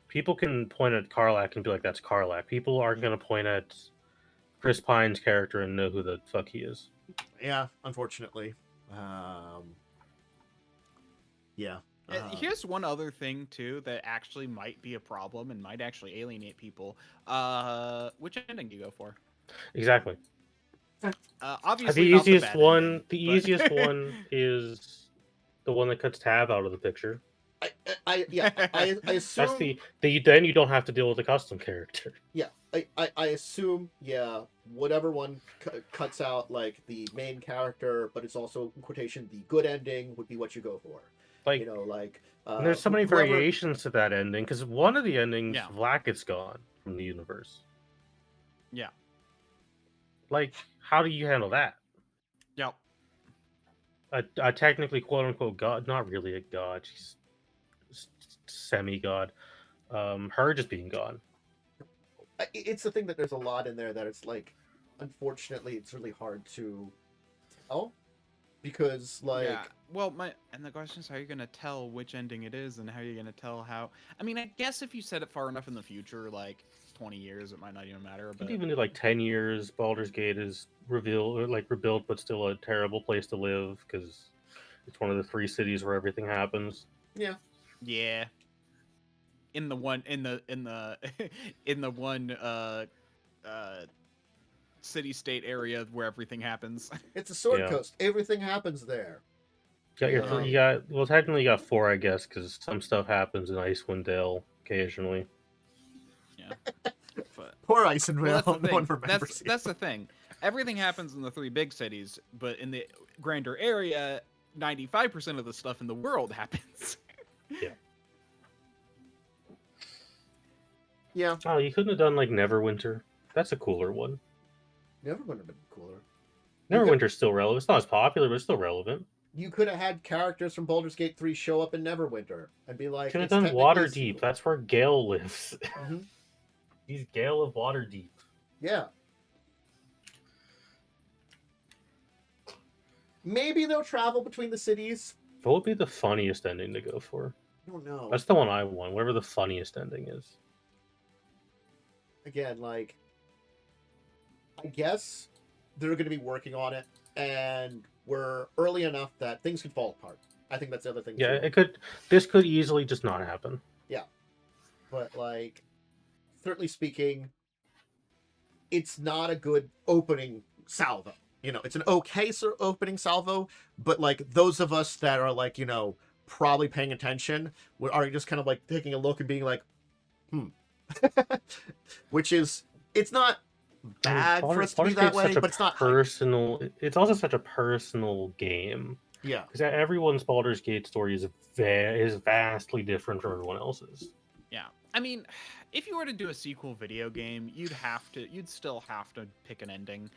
People can point at Karlach and be like, that's Karlach. People aren't going to point at Chris Pine's character and know who the fuck he is. Yeah, unfortunately. Yeah. Here's one other thing too that actually might be a problem and might actually alienate people. Which ending do you go for? Exactly. Obviously, The not the easiest bad one. ending, The but- easiest one is the one that cuts Tab out of the picture. I That's assume then you don't have to deal with the custom character. yeah, I assume yeah, whatever one cuts out like the main character, but it's also in quotation the good ending would be what you go for. Like, You know, like and there's so many whoever- variations to that ending because one of the endings, Yeah. Vlak is gone from the universe. Yeah. Like, how do you handle that? Yep. A technically quote unquote god, not really a god, she's semi god. Her just being gone. It's the thing that there's a lot in there that it's like, unfortunately, it's really hard to tell because like Yeah. Well, and the question is, how are you gonna tell which ending it is, and how are you gonna tell how? I mean, I guess if you set it far enough in the future, like 20 years, it might not even matter. You But could even do like 10 years. Baldur's Gate is rebuilt, but still a terrible place to live because it's one of the 3 cities where everything happens. yeah, yeah, in the one in the in the one city state area where everything happens. it's a sword Yeah. coast. Everything happens there. You got well, technically you got 4, I guess, because some stuff happens in Icewind Dale occasionally. Yeah. But Poor Icewind well, Dale. No one remembers. that's the thing. Everything happens in the 3 big cities, but in the grander area, 95% of the stuff in the world happens. Yeah, Oh, you couldn't have done like Neverwinter. That's a cooler one. never would have been cooler. You could- Neverwinter's still relevant. It's not as popular, but it's still relevant. You could have had characters from Baldur's Gate 3 show up in Neverwinter and be like, Could have it's done technically a Waterdeep. sequel. That's where Gale lives. Mhm. He's Gale of Waterdeep. Yeah. Maybe they'll travel between the cities. What would be the funniest ending to go for? I don't know. That's the one I want. Whatever the funniest ending is. Again, like, I guess they're going to be working on it, and we're early enough that things could fall apart. I think that's the other thing. Yeah, too. it could. This could easily just not happen. But like, certainly speaking, it's not a good opening salvo. You know, it's an okay opening salvo, but like those of us that are like, you know, probably paying attention are just kind of like taking a look and being like, which is, it's not bad for us to be that way, but it's not hype. personal. It's also such a personal game Yeah. because everyone's Baldur's Gate story is vastly different from everyone else's. Yeah. I mean, if you were to do a sequel video game, you'd still have to pick an ending.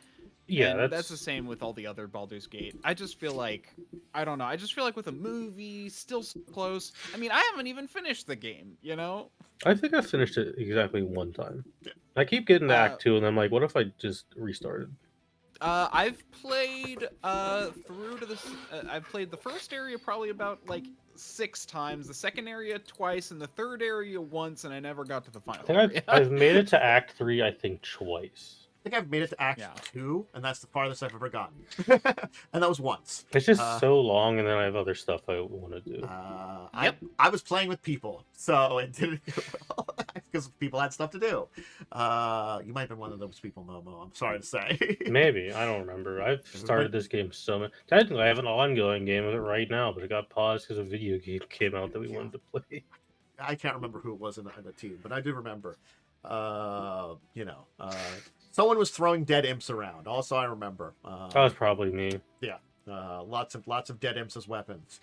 Yeah, And that's the same with all the other Baldur's Gate. I just feel like, I don't know, I just feel like with a movie, still so close. I mean, I haven't even finished the game, you know? I think I finished it exactly one time. I keep getting to Act 2, and I'm like, what if I just restarted? I've played through to this. I've played the first area probably about like 6 times, the second area twice, and the third area once, and I never got to the final I think area. I've made it to Act 3, I think, twice. I think I've made it to Act Yeah. 2, and that's the farthest I've ever gotten. And that was once. It's just so long, and then I have other stuff I want to do. Yep. I was playing with people, so it didn't go well because people had stuff to do. You might have been one of those people, Momo. I'm sorry to say. Maybe. I don't remember. I've started this game so much. Technically, I have an ongoing game of it right now, but it got paused because a video game came out that we wanted to play. I can't remember who it was in the team, but I do remember. Someone was throwing dead imps around. Also, I remember. That was probably me. Lots of dead imps as weapons.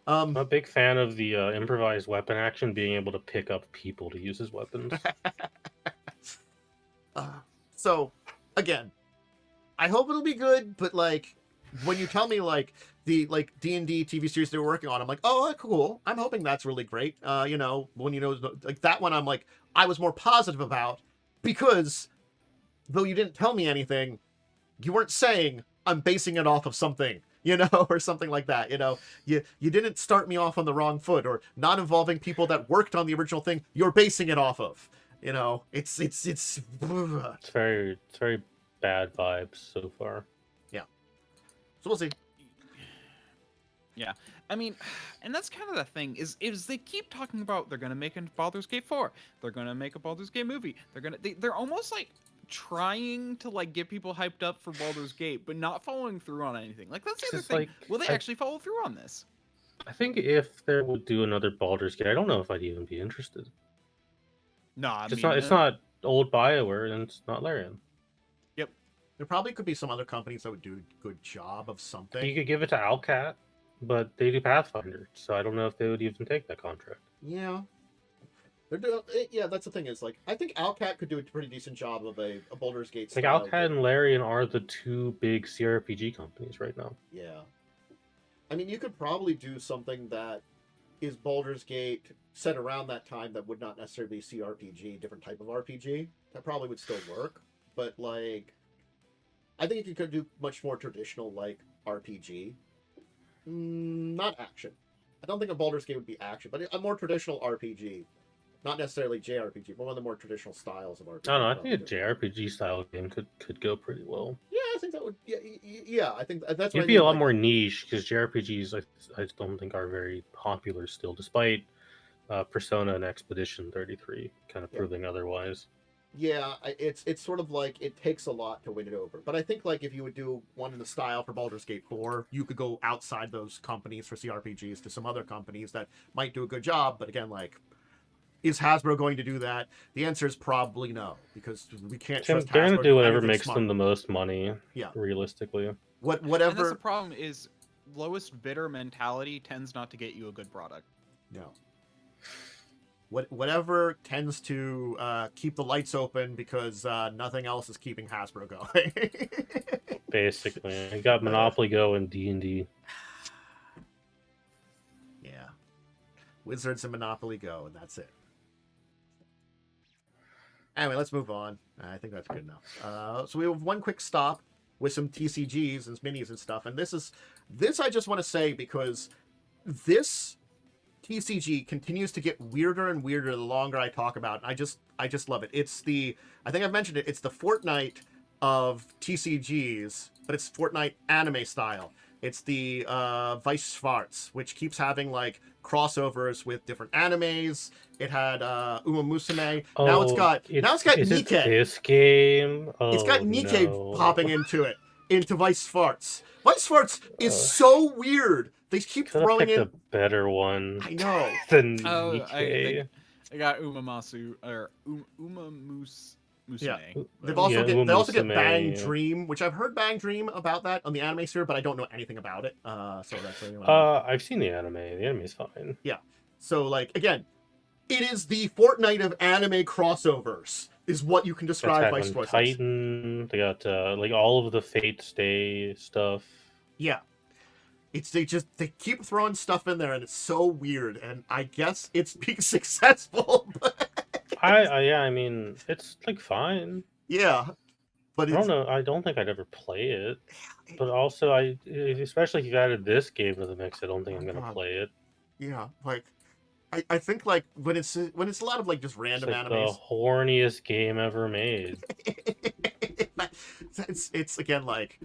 I'm a big fan of the improvised weapon action, being able to pick up people to use as weapons. So, again, I hope it'll be good. But like, when you tell me like the D&D TV series they were working on, I'm like, oh, cool. I'm hoping that's really great. When like that one, I'm like, I was more positive about because though you didn't tell me anything, you weren't saying I'm basing it off of something, or something like that. You didn't start me off on the wrong foot or not involving people that worked on the original thing you're basing it off of. It's very bad vibes so far. So we'll see. Yeah, I mean, and that's kind of the thing is they keep talking about they're gonna make a Baldur's Gate 4, they're gonna make a Baldur's Gate movie, they're almost like trying to like get people hyped up for Baldur's Gate, but not following through on anything. Like that's the other It's thing. like, Will they I- actually follow through on this? I think if they would do another Baldur's Gate, I don't know if I'd even be interested. No, I It's mean, not. It's not old Bioware, and it's not Larian. Yep. There probably could be some other companies that would do a good job of something. You could give it to Alcat, but they do Pathfinder, so I don't know if they would even take that contract. Yeah. They're doing, yeah, that's the thing is, like, I think Alcat could do a pretty decent job of a Baldur's Gate Like style Alcat game. and Larian are the two big CRPG companies right now. Yeah. I mean, you could probably do something that is Baldur's Gate set around that time that would not necessarily be CRPG, different type of RPG. That probably would still work. But, like, I think you could do much more traditional, like, RPG. Not action. I don't think a Baldur's Gate would be action, but a more traditional RPG. Not necessarily JRPG, but one of the more traditional styles of RPG. I don't know. I think a JRPG style game could go pretty well. Yeah, I think that would. Yeah, I think that's. It'd what I be mean, a lot like, more niche because JRPGs I don't think are very popular still, despite Persona and Expedition 33 kind of Yeah. proving otherwise. Yeah, it's sort of like it takes a lot to win it over. But I think like if you would do one in the style for Baldur's Gate 4, you could go outside those companies for CRPGs to some other companies that might do a good job. But again, like, is Hasbro going to do that? The answer is probably no, because we can't They're trust going Hasbro to do whatever anything makes smart. them the most money. Yeah. Realistically. and that's the Whatever. problem is lowest bidder mentality tends not to get you a good product. No. Whatever tends to keep the lights open because nothing else is keeping Hasbro going. Basically, I got Monopoly Go and D&D. Yeah. Wizards and Monopoly Go, and that's it. Anyway, let's move on. I think that's good enough. So we have one quick stop with some TCGs and minis and stuff. And this I just want to say because this TCG continues to get weirder and weirder the longer I talk about it. I just love it. I think I've mentioned it, it's the Fortnite of TCGs, but it's Fortnite anime style. It's the Weiss Schwarz, which keeps having like crossovers with different animes. It had Uma Musume. Now it's got is it Nikke. this game? Oh, It's got Nikke no. popping into Weiss Schwarz. Weiss Schwarz is Uh, so weird. They keep Could have throwing picked in. a better one I know. than Oh, Nikke. I got Umamasu or Musume. Yeah. They Yeah, also get Musume, Bang yeah. Dream, which I've heard Bang Dream about that on the anime sphere, but I don't know anything about it. So that's really I've seen the anime. The anime's fine. So like again, it is the Fortnite of anime crossovers, is what you can That's describe Attack Vice on Force as. Titan. They got like all of the Fate Stay stuff. Yeah. They keep throwing stuff in there and it's so weird, and I guess it's being successful. I mean, it's like fine. Yeah. But I don't know. I don't think I'd ever play it. But also, especially if you added this game to the mix, I don't think I'm gonna God. play it. Yeah, like I think like when it's a lot of like just It's random like animes. the horniest game ever made. it's again like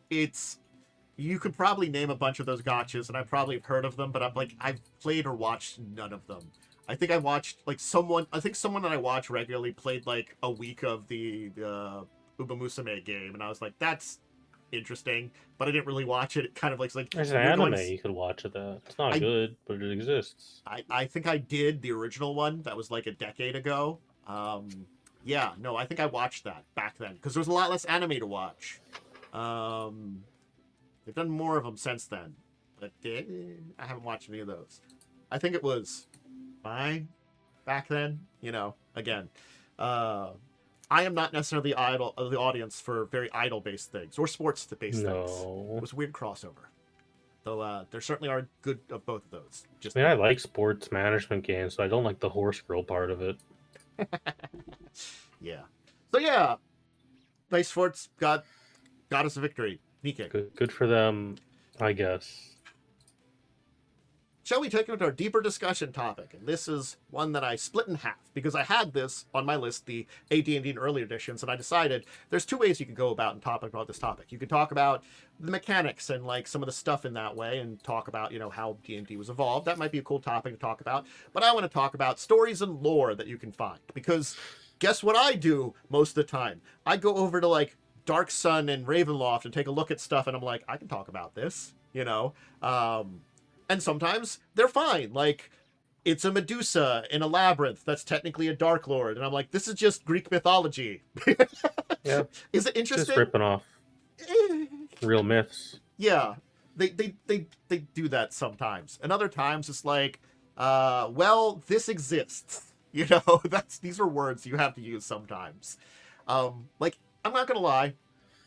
you could probably name a bunch of those gotchas and I probably have heard of them, but I've played or watched none of them. I think I watched like someone that I watch regularly played like a week of the Uba Musume game, and I was like, that's interesting, but I didn't really watch it. It kind of like There's an anime you could watch of that. It's not good, but it exists. I think I did the original one that was like a decade ago. Yeah, no, I think I watched that back then because there was a lot less anime to watch. They've done more of them since then, but I haven't watched any of those. I think it was fine back then. You know, again, I am not necessarily the audience for very idol-based things or sports-based things. It was a weird crossover. Though there certainly are good of both of those. Just I mean, I like sports management games, so I don't like the horse girl part of it. Yeah. So yeah, Weiss Schwarz got us a victory. Nikke. Good for them, I guess. shall we take into our deeper discussion topic? And this is one that I split in half because I had this on my list, the AD&D and early editions, and I decided there's two ways you could go about and talk about this topic. You could talk about the mechanics and like some of the stuff in that way, and talk about how D&D was evolved. That might be a cool topic to talk about. But I want to talk about stories and lore that you can find, because guess what I do most of the time? I go over to like Dark Sun and Ravenloft and take a look at stuff, and I'm like, I can talk about this, and sometimes they're fine. Like, it's a Medusa in a labyrinth that's technically a Dark Lord, and I'm like, this is just Greek mythology. Yeah. Is it interesting? Just ripping off real myths. Yeah, they do that sometimes, and other times it's like, well, this exists. These are words you have to use sometimes. Like, I'm not gonna lie,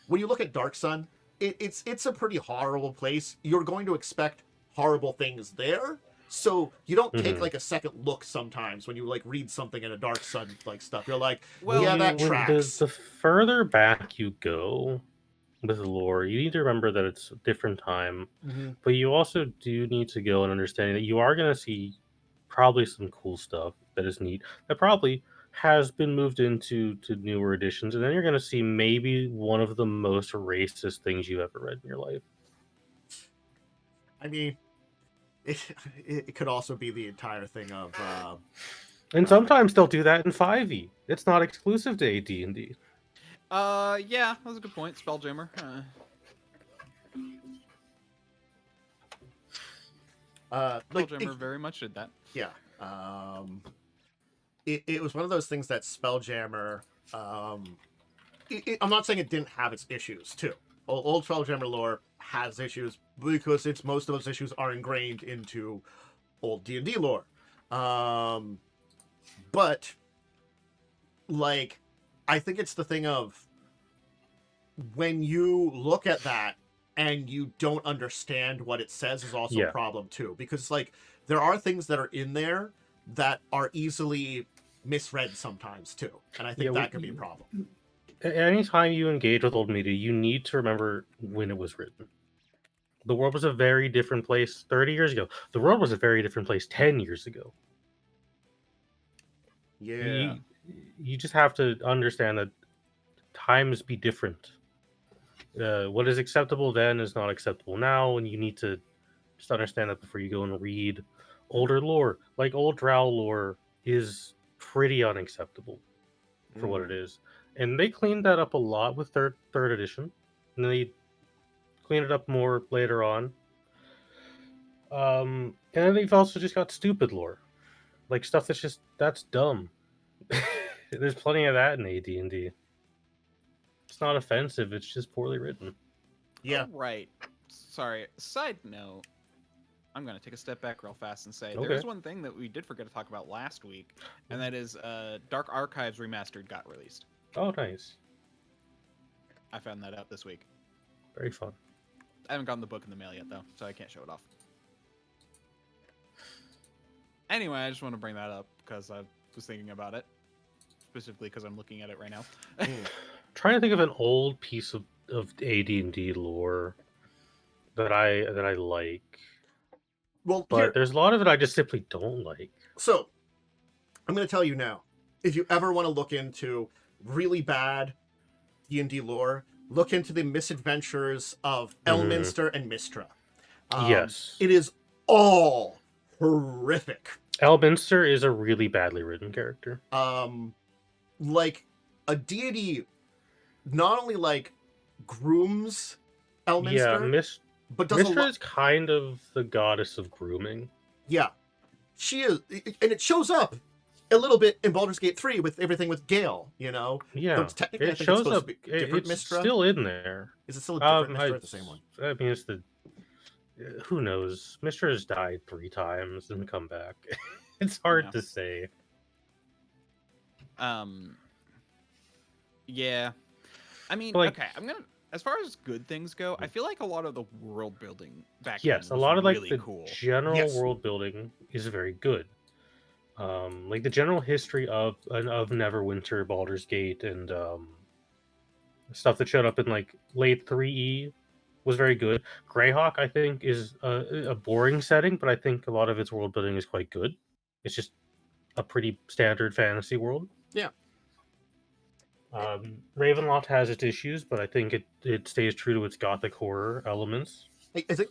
when you look at Dark Sun, it's a pretty horrible place. You're going to expect horrible things there, so you don't take like a second look sometimes when you like read something in a Dark Sun like stuff. You're like, well, yeah, that tracks. The further back you go with lore, you need to remember that it's a different time, but you also do need to go and understand that you are going to see probably some cool stuff that is neat, that probably has been moved into newer editions, and then you're going to see maybe one of the most racist things you've ever read in your life. I mean, it could also be the entire thing of... and sometimes they'll do that in 5e. It's not exclusive to AD&D. Yeah, that was a good point. Spelljammer. Spelljammer very much did that. Yeah. It was one of those things that Spelljammer... I'm not saying it didn't have its issues, too. Old Spelljammer lore has issues because most of those issues are ingrained into old D&D lore. But, like, I think it's the thing of when you look at that and you don't understand what it says is also a problem, too. Because, like, there are things that are in there that are easily misread sometimes, too. And I think that could be a problem. Anytime you engage with old media, you need to remember when it was written. The world was a very different place 30 years ago. The world was a very different place 10 years ago. Yeah. You just have to understand that times be different. What is acceptable then is not acceptable now, and you need to just understand that before you go and read older lore. Like, old Drow lore is pretty unacceptable for what it is. And they cleaned that up a lot with third edition. And they cleaned it up more later on. And then they've also just got stupid lore. Like, stuff that's dumb. There's plenty of that in AD&D. It's not offensive, it's just poorly written. Yeah. Right. Sorry. Side note, I'm going to take a step back real fast and say there's one thing that we did forget to talk about last week, and that is Dark Archives Remastered got released. Oh, nice. I found that out this week. Very fun. I haven't gotten the book in the mail yet, though, so I can't show it off. Anyway, I just want to bring that up because I was thinking about it. Specifically because I'm looking at it right now. Trying to think of an old piece of AD&D lore that I like. Well, but there's a lot of it I just simply don't like. So, I'm going to tell you now. If you ever want to look into really bad D&D lore, look into the misadventures of Elminster and Mystra. Yes. It is all horrific. Elminster is a really badly written character. Like, a deity not only, like, grooms Elminster, but does Mystra is kind of the goddess of grooming. Yeah. She is, and it shows up a little bit in Baldur's Gate 3 with everything with Gale, Yeah. Technically, it shows up. It's still in there. Is it still a different Mystra or the same one? I mean, it's the... Who knows? Mystra has died 3 times and come back. It's hard to say. Yeah. I mean, like, okay, as far as good things go, I feel like a lot of the world building back then was a lot of really the cool. General world building is very good. Like the general history of Neverwinter, Baldur's Gate, and stuff that showed up in like late 3E was very good. Greyhawk, I think, is a boring setting, but I think a lot of its world building is quite good. It's just a pretty standard fantasy world. Yeah. Ravenloft has its issues, but I think it stays true to its gothic horror elements. I think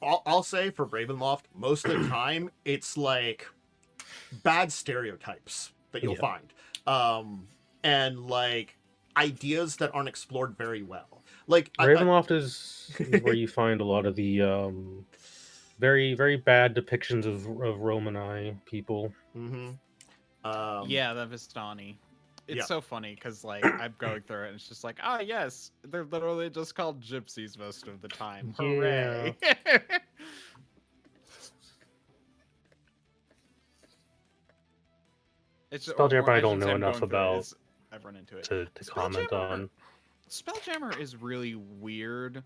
I'll say for Ravenloft, most of the time it's like bad stereotypes that you'll find, and like ideas that aren't explored very well. Like Ravenloft is where you find a lot of the very very bad depictions of Romani people. Yeah, the Vistani. It's yeah. so funny because like I'm going through it and it's just like, ah, yes, they're literally just called gypsies most of the time. Hooray! It's Spelljammer I don't should say know I'm enough going through it, about is I've run into it. to comment on. Spelljammer is really weird.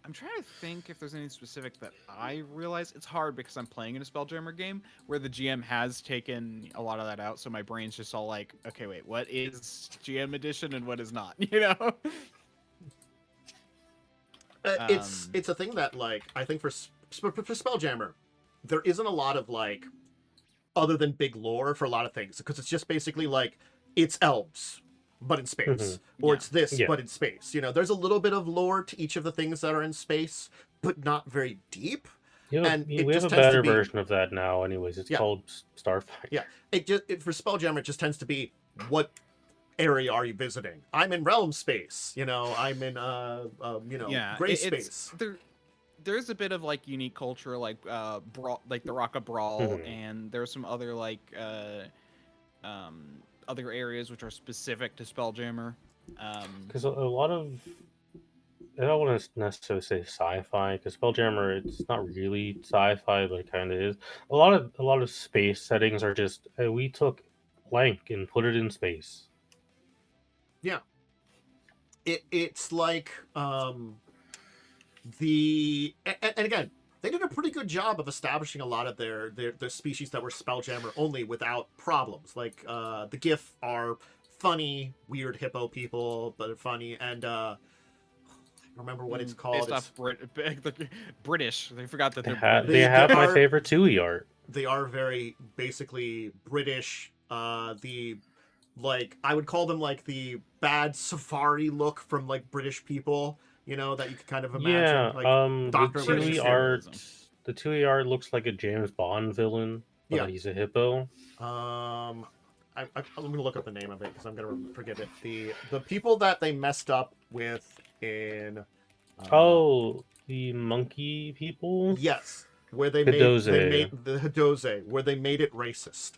I'm trying to think if there's anything specific that I realize. It's hard because I'm playing in a Spelljammer game where the GM has taken a lot of that out, so my brain's just all like, okay, wait, what is GM edition and what is not? You know? It's a thing that like I think for Spelljammer, there isn't a lot of like other than big lore for a lot of things because it's just basically like it's elves but in space, or it's this but in space. You know, there's a little bit of lore to each of the things that are in space, but not very deep. And we have a better version of that now, anyways. It's called Starfighter. Yeah, for Spelljammer, it just tends to be what area are you visiting? I'm in realm space. You know, I'm in gray space. There's a bit of like unique culture, like like the Raqqa Brawl, and there's some other like other areas which are specific to Spelljammer. Because a lot of, I don't want to necessarily say sci-fi, because Spelljammer, it's not really sci-fi, but it kind of is. A lot of space settings are just we took blank and put it in space. Yeah, it's like and again, they did a pretty good job of establishing a lot of their species that were Spelljammer only without problems. Like the GIF are funny, weird hippo people, but they're funny, and I don't remember what it's called. Based off British. They forgot that they have my favorite TUI art. They are very basically British. Like I would call them like the bad safari look from like British people. You know, that you could kind of imagine. Yeah, like the TUI art looks like a James Bond villain, but he's a hippo. I'm gonna look up the name of it because I'm gonna forget it. The people that they messed up with in the monkey people. Yes, where they made the Hadose, where they made it racist.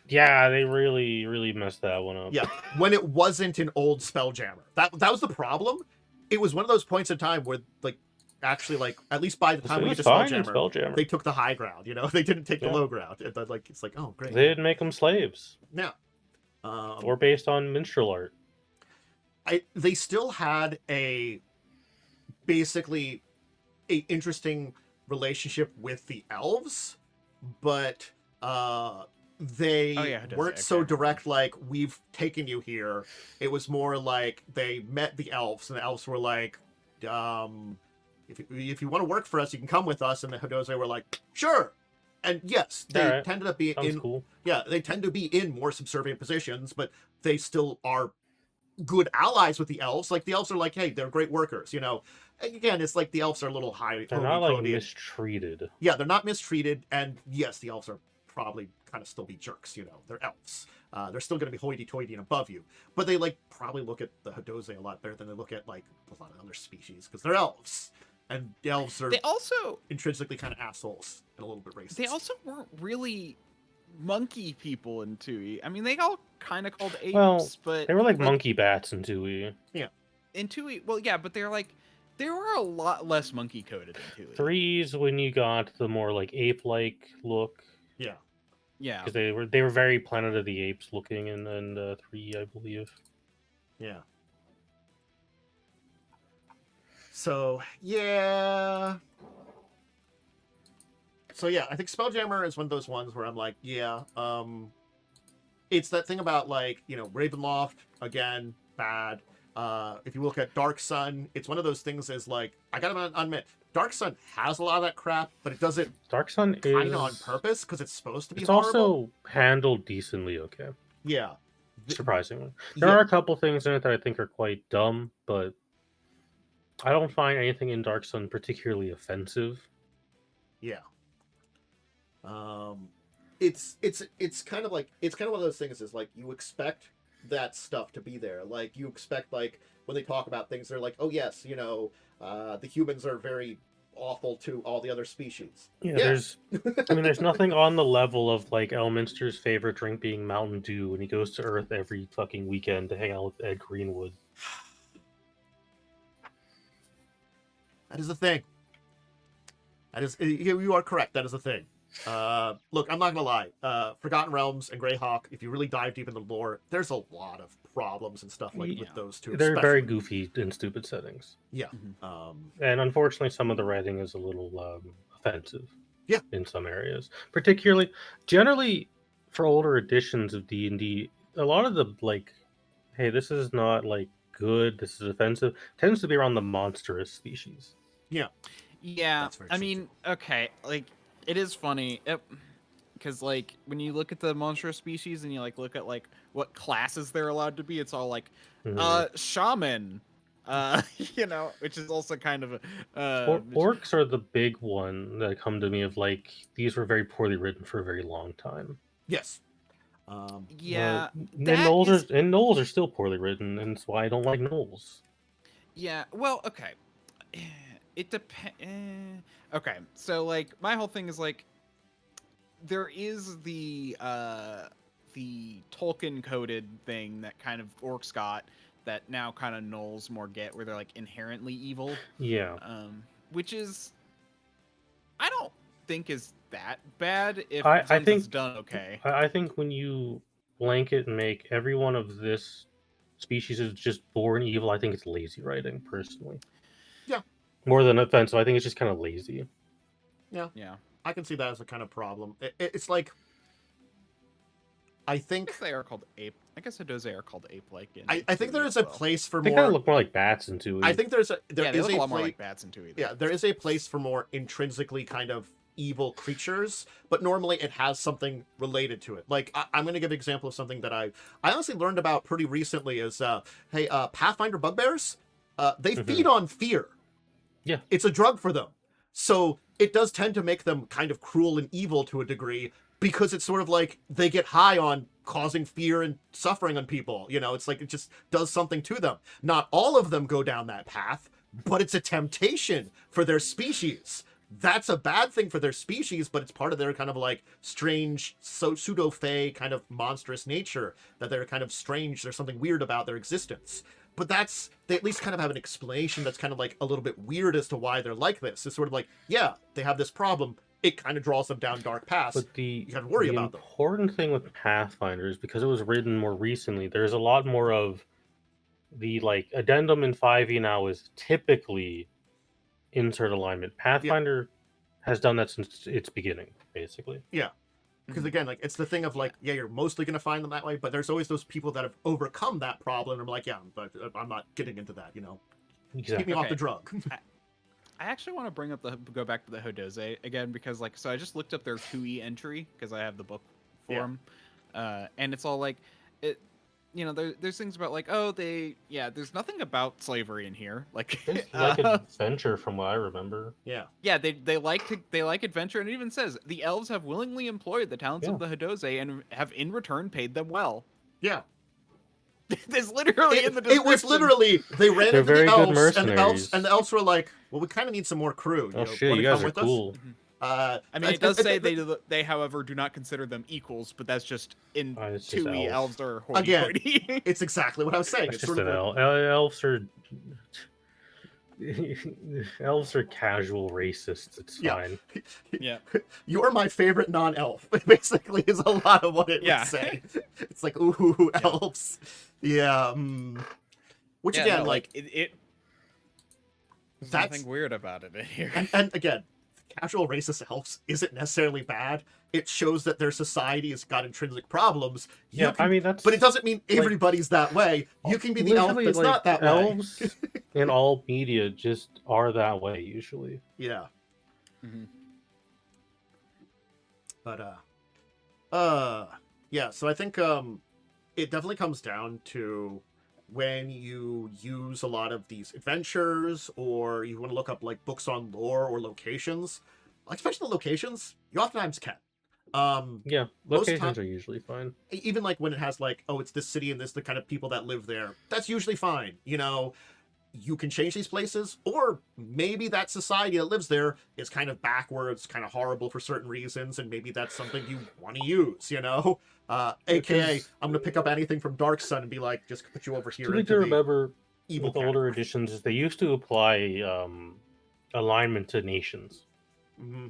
Yeah, they really messed that one up. Yeah, when it wasn't an old Spelljammer. That was the problem. It was one of those points in time where, like, actually, like, at least by the time we get to Spelljammer, they took the high ground, you know? They didn't take the low ground. It's like, oh, great. They didn't make them slaves. Yeah. Or based on minstrel art. They still had basically a interesting relationship with the elves, but they weren't so direct like, we've taken you here. It was more like they met the elves, and the elves were like, if you want to work for us, you can come with us. And the Hadose were like, sure. And yes, they tended to be they tend to be in more subservient positions, but they still are good allies with the elves. Like the elves are like, hey, they're great workers, you know. And again, it's like the elves are a little high. They're not like mistreated. Yeah, they're not mistreated, and yes, the elves are probably kind of still be jerks, you know. They're elves. They're still going to be hoity-toity and above you, but they like probably look at the Hadose a lot better than they look at like a lot of other species because they're elves, and the elves are also intrinsically kind of assholes and a little bit racist. They also weren't really monkey people in TUI. I mean, they all kind of called apes, but they were like monkey bats in TUI. Yeah, in TUI, well, yeah, but they're like. There were a lot less monkey coded in TUI. 3's when you got the more like ape-like look. Yeah. Yeah. Because they were very Planet of the Apes looking in 3, I believe. Yeah. So yeah. I think Spelljammer is one of those ones where I'm like, it's that thing about like, you know, Ravenloft, again, bad. If you look at Dark Sun, it's one of those things is like, I gotta admit, Dark Sun has a lot of that crap, but it does it Dark Sun kind is of on purpose because it's supposed to be It's horrible. also handled decently okay, Yeah. surprisingly. There Yeah. are a couple things in it that I think are quite dumb, but I don't find anything in Dark Sun particularly offensive. Yeah. It's kind of like, it's kind of one of those things is like, you expect that stuff to be there. Like, you expect, like, when they talk about things, they're like, oh yes, you know, the humans are very awful to all the other species. Yeah, there's nothing on the level of like Elminster's favorite drink being Mountain Dew, and he goes to Earth every fucking weekend to hang out with Ed Greenwood. That is the thing. That is, you are correct. That is the thing. Look, I'm not gonna lie. Forgotten Realms and Greyhawk, if you really dive deep into the lore, there's a lot of problems and stuff like with those two. They're very especially. goofy and stupid settings. Yeah. And unfortunately, some of the writing is a little offensive. Yeah. In some areas, particularly, generally, for older editions of D&D, a lot of the like, hey, this is not like good. This is offensive. Tends to be around the monstrous species. Yeah. Yeah, That's very I true, mean, okay, like, it is funny, because, like, when you look at the monstrous species and you, like, look at, like, what classes they're allowed to be, it's all like, shaman, you know, which is also kind of a... Orcs are the big one that come to me of, like, these were very poorly written for a very long time. Yes. Yeah, and gnolls are still poorly written, and that's why I don't like gnolls. Yeah, well, okay. It depends. Okay, so like my whole thing is like there is the Tolkien coded thing that kind of orcs got that now kind of gnolls more get, where they're like inherently evil. Yeah. Which is, I don't think is that bad if I think it's done okay. I think when you blanket and make every one of this species is just born evil, I think it's lazy writing, personally. Yeah. More than offensive, I think it's just kind of lazy. Yeah. Yeah. I can see that as a kind of problem. It's like, I think they are called ape. I guess those are called ape-like. I think there is a place for they more. They kind of look more like bats in 2E. I think there is they look a lot more like bats in 2E. Yeah, there is a place for more intrinsically kind of evil creatures, but normally it has something related to it. Like I'm going to give an example of something that I honestly learned about pretty recently. Is Pathfinder bugbears? They feed on fear. Yeah, it's a drug for them, so it does tend to make them kind of cruel and evil to a degree, because it's sort of like they get high on causing fear and suffering on people. You know, it's like it just does something to them. Not all of them go down that path, but it's a temptation for their species. That's a bad thing for their species, but it's part of their kind of like strange pseudo-fae kind of monstrous nature, that they're kind of strange. There's something weird about their existence. But they at least kind of have an explanation that's kind of like a little bit weird as to why they're like this. It's sort of like, yeah, they have this problem. It kind of draws them down dark paths. But you have to worry about them. The important thing with Pathfinder is because it was written more recently, there's a lot more of the like addendum in 5e now is typically insert alignment. Pathfinder has done that since its beginning, basically. Yeah. Because again, like it's the thing of like, yeah, you're mostly going to find them that way, but there's always those people that have overcome that problem. And I'm like, yeah, but I'm not getting into that, you know. Exactly. Keep me off the drug. I actually want to go back to the Hodose again, because like, so I just looked up their 2E entry because I have the book for them, and it's all like, it, you know, there's things about like, oh, there's nothing about slavery in here, like adventure from what I remember. Yeah, they like adventure, and it even says the elves have willingly employed the talents of the Hodose and have in return paid them well. Yeah. There's literally in the description. It was literally they ran into the elves, and the elves were like, "Well, we kind of need some more crew. Oh shit, you guys are cool." I mean, it does say they, however, do not consider them equals, but that's just in 2E. Elves are hoity-toity. Again, it's exactly what I was saying. It's sort of elves are elves are casual racists. It's fine. Yeah, you're my favorite non-elf. Basically, is a lot of what it would say. It's like, ooh, elves. Yeah. Which again, there's nothing weird about it in here. And again, casual racist elves isn't necessarily bad. It shows that their society has got intrinsic problems. Yeah, I mean that's. But it doesn't mean everybody's that way. You can be the elf literally, that's like, not that way. elves in all media just are that way usually. Yeah. Mhm. But yeah, so I think it definitely comes down to when you use a lot of these adventures, or you want to look up like books on lore or locations, like especially the locations, you oftentimes can. Yeah, Most locations are usually fine. Even like when it has like, oh, it's this city and this the kind of people that live there, that's usually fine. You know, you can change these places, or maybe that society that lives there is kind of backwards, kind of horrible for certain reasons, and maybe that's something you want to use, you know? AKA, I'm going to pick up anything from Dark Sun and be like, just put you over here Something into to the remember evil with older category. editions is they used to apply alignment to nations. Mm-hmm.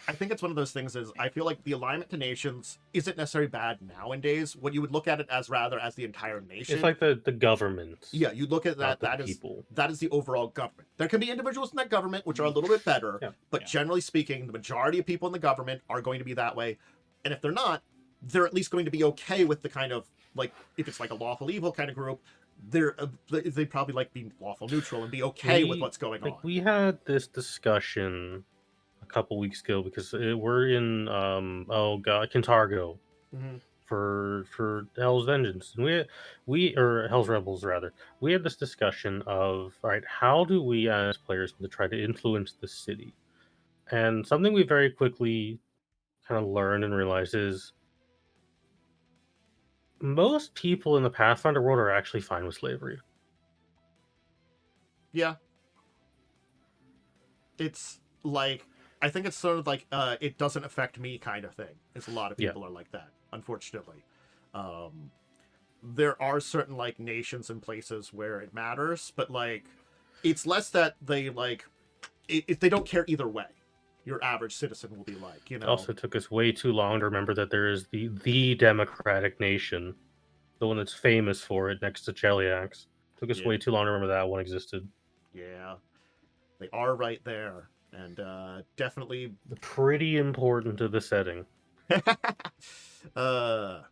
I think it's one of those things is I feel like the alignment to nations isn't necessarily bad nowadays. What you would look at it as rather as the entire nation. It's like the government. Yeah, you look at that. Not the people. That is the overall government. There can be individuals in that government which are a little bit better, Yeah. but generally speaking, the majority of people in the government are going to be that way. And if they're not, they're at least going to be okay with the kind of like if it's like a lawful evil kind of group. They probably like be lawful neutral and be okay with what's going on. We had this discussion a couple weeks ago because we're in Kintargo for Hell's Vengeance, and we or Hell's Rebels rather. We had this discussion of, all right, how do we as players want to try to influence the city? And something we very quickly kind of learned and realized is most people in the Pathfinder world are actually fine with slavery. Yeah. It's like, I think it's sort of like, it doesn't affect me kind of thing. It's a lot of people are like that, unfortunately. There are certain like nations and places where it matters, but like, it's less that they like, if they don't care either way, your average citizen will be like, you know. It also took us way too long to remember that there is the democratic nation, the one that's famous for it next to Cheliax. Took us way too long to remember that one existed. Yeah, they are right there, and definitely pretty important to the setting. I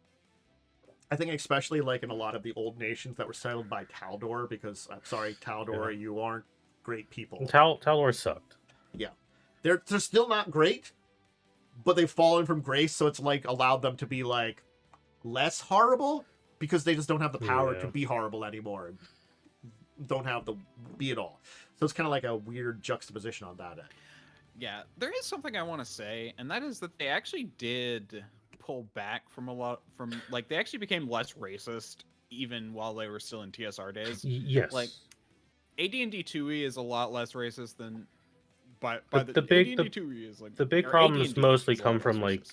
think especially like in a lot of the old nations that were settled by Taldor, because I'm sorry, Taldor, you aren't great people. Taldor sucked. Yeah, they're still not great, but they've fallen from grace, so it's like allowed them to be like less horrible because they just don't have the power to be horrible anymore. Don't have the be it all. So it's kind of like a weird juxtaposition on that end. Yeah, there is something I want to say, and that is that they actually did pull back from like they actually became less racist even while they were still in TSR days. Yes. Like AD&D 2e is a lot less racist than the big AD&D 2e is like the big problems mostly come from like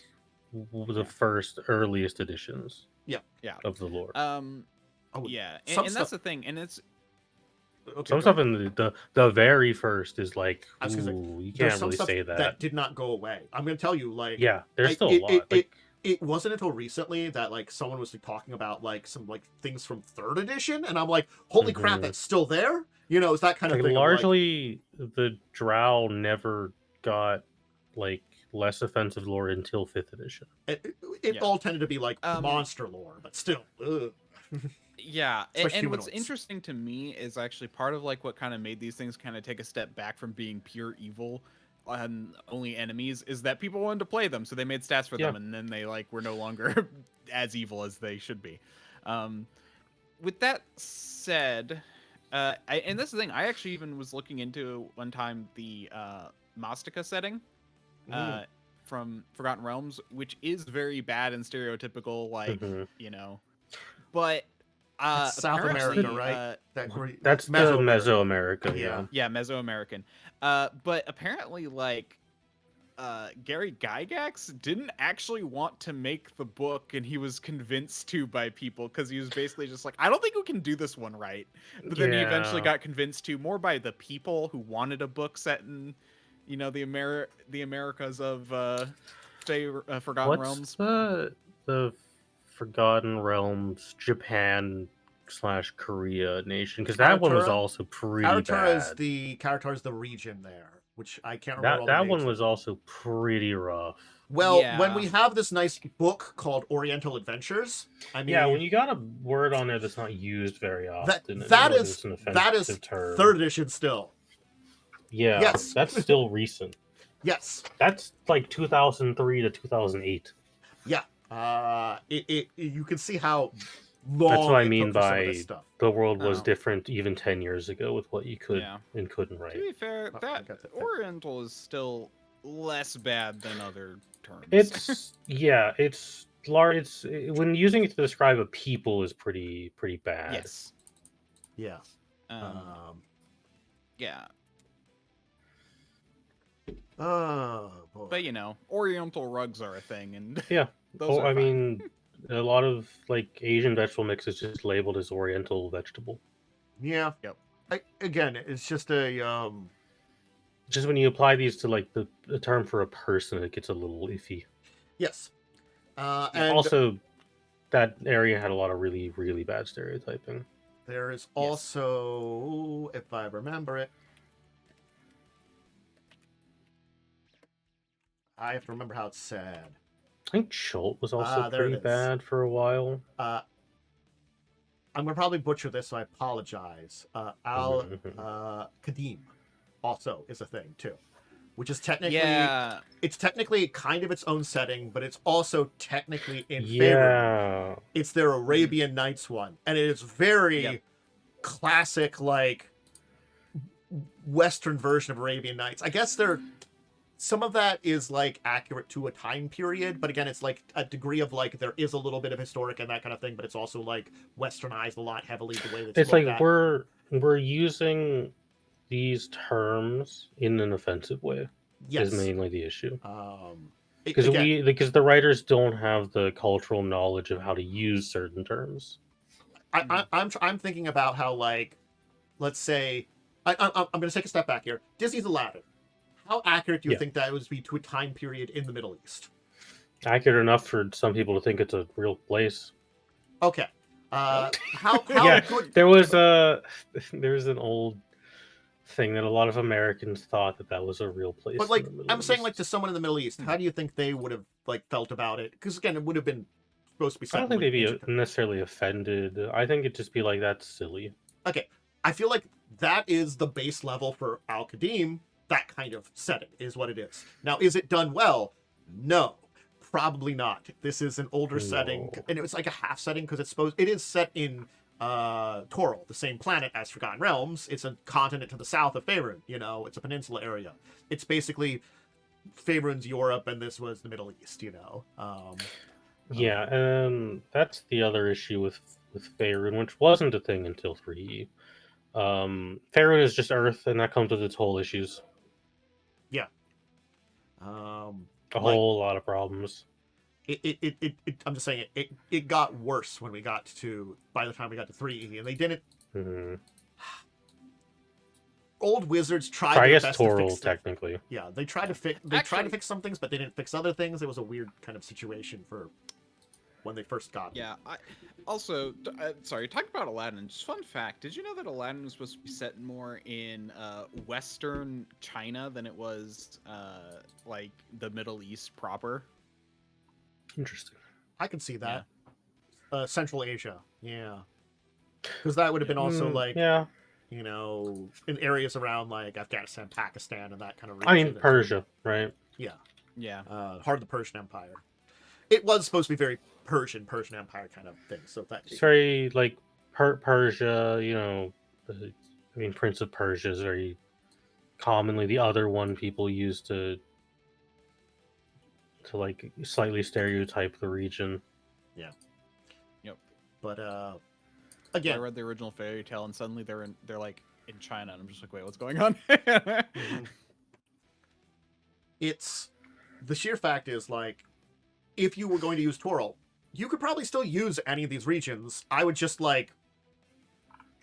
the first earliest editions. Yeah. Of the lore. And that's the thing, and it's some stuff in the very first is like, you can't really say that. That did not go away. I'm going to tell you, like, there's still a lot. It wasn't until recently that like someone was talking about like some like things from 3rd edition, and I'm like, holy crap, that's still there. You know, it's that kind of thing. Largely, the Drow never got like less offensive lore until 5th edition. It all tended to be like monster lore, but still. Yeah, and what's interesting to me is actually part of like what kind of made these things kind of take a step back from being pure evil and only enemies is that people wanted to play them, so they made stats for them, and then they like were no longer as evil as they should be. With that said, and this is the thing, I actually even was looking into one time the Mastika setting from Forgotten Realms, which is very bad and stereotypical, like you know, but. South America, right? That's Mesoamerica. Yeah, Mesoamerican. But apparently, like, Gary Gygax didn't actually want to make the book, and he was convinced to by people because he was basically just like, I don't think we can do this one right. But then he eventually got convinced to more by the people who wanted a book set in, you know, the Americas of Forgotten Realms. The Forgotten Realms Japan / Korea nation, because that one was Karatura? also pretty Karatura is bad. the region there, which I can't remember all the That names one of. was also pretty rough. Well, when Yeah. we have this nice book called Oriental Adventures, I mean, Yeah, when you got a word on there that's not used very often, and that when is it's an offensive term. 3rd edition still. Yeah, Yes. that's still recent. Yes. That's like 2003 to 2008. Yeah. You can see how long That's what I it mean took for some of by this stuff. the world was Oh. different even 10 years ago with what you could Yeah. and couldn't To write. be fair, Oh, I that got that. Oriental is still less bad than other terms. It's yeah, it's large. It's when using it to describe a people is pretty bad. yes. Yeah. Yeah. Oh boy. But Oriental rugs are a thing, and Yeah. those are I fine. mean, a lot of like Asian vegetable mix is just labeled as Oriental vegetable. Yeah. Yep. Again, it's just a Just when you apply these to like the term for a person, it gets a little iffy. yes. And Also, that area had a lot of really bad stereotyping. there is also, if I remember it, I have to remember how it's said. I think Schult was also there it pretty is. bad for a while. I'm gonna probably butcher this, so I apologize. Al Kadim also is a thing too, which is technically it's technically kind of its own setting, but it's also technically in favor. It's their Arabian Nights one, and it is very classic, like Western version of Arabian Nights. I guess some of that is like accurate to a time period, but again, it's like a degree of like there is a little bit of historic and that kind of thing, but it's also like westernized a lot heavily the way that it's like we're using these terms in an offensive way. Yes. Is mainly the issue. Because the writers don't have the cultural knowledge of how to use certain terms. I'm thinking about how, like, let's say I'm going to take a step back here. Disney's Aladdin. How accurate do you think that would be to a time period in the Middle East? Accurate enough for some people to think it's a real place. Okay. How good? There was an old thing that a lot of Americans thought that was a real place. But like, I'm saying, like, to someone in the Middle East, how do you think they would have like felt about it? Because again, it would have been supposed to be. I don't think they'd be necessarily offended. I think it'd just be like, that's silly. Okay, I feel like that is the base level for Al Qadim. That kind of setting is what it is. Now, is it done well? No, probably not. This is an older setting, and it was like a half setting because it is set in Toril, the same planet as Forgotten Realms. It's a continent to the south of Faerun. It's a peninsula area. It's basically Faerun's Europe, and this was the Middle East. That's the other issue with Faerun, which wasn't a thing until 3E. Faerun is just Earth, and that comes with its whole issues. Yeah. A whole lot of problems. I'm just saying it got worse when by the time we got to 3E, and they didn't. Mm-hmm. Old Wizards tried their best to fix technically. Yeah, they tried to fix. They tried to fix some things, but they didn't fix other things. It was a weird kind of situation for when they first got it. Yeah. Sorry, talking about Aladdin. Just fun fact: did you know that Aladdin was supposed to be set more in Western China than it was like the Middle East proper? Interesting. I can see that. Yeah. Central Asia, yeah, because that would have been also like in areas around like Afghanistan, Pakistan, and that kind of region. I mean, Persia, right? Yeah. Yeah. Heart of the Persian Empire. It was supposed to be very Persian Empire kind of thing. So it's very like Persia. Prince of Persia is very commonly the other one people use to like slightly stereotype the region. Yeah. Yep. But again, I read the original fairy tale, and suddenly they're like in China, and I'm just like, wait, what's going on? It's the sheer fact is like, if you were going to use Toril, you could probably still use any of these regions. I would just like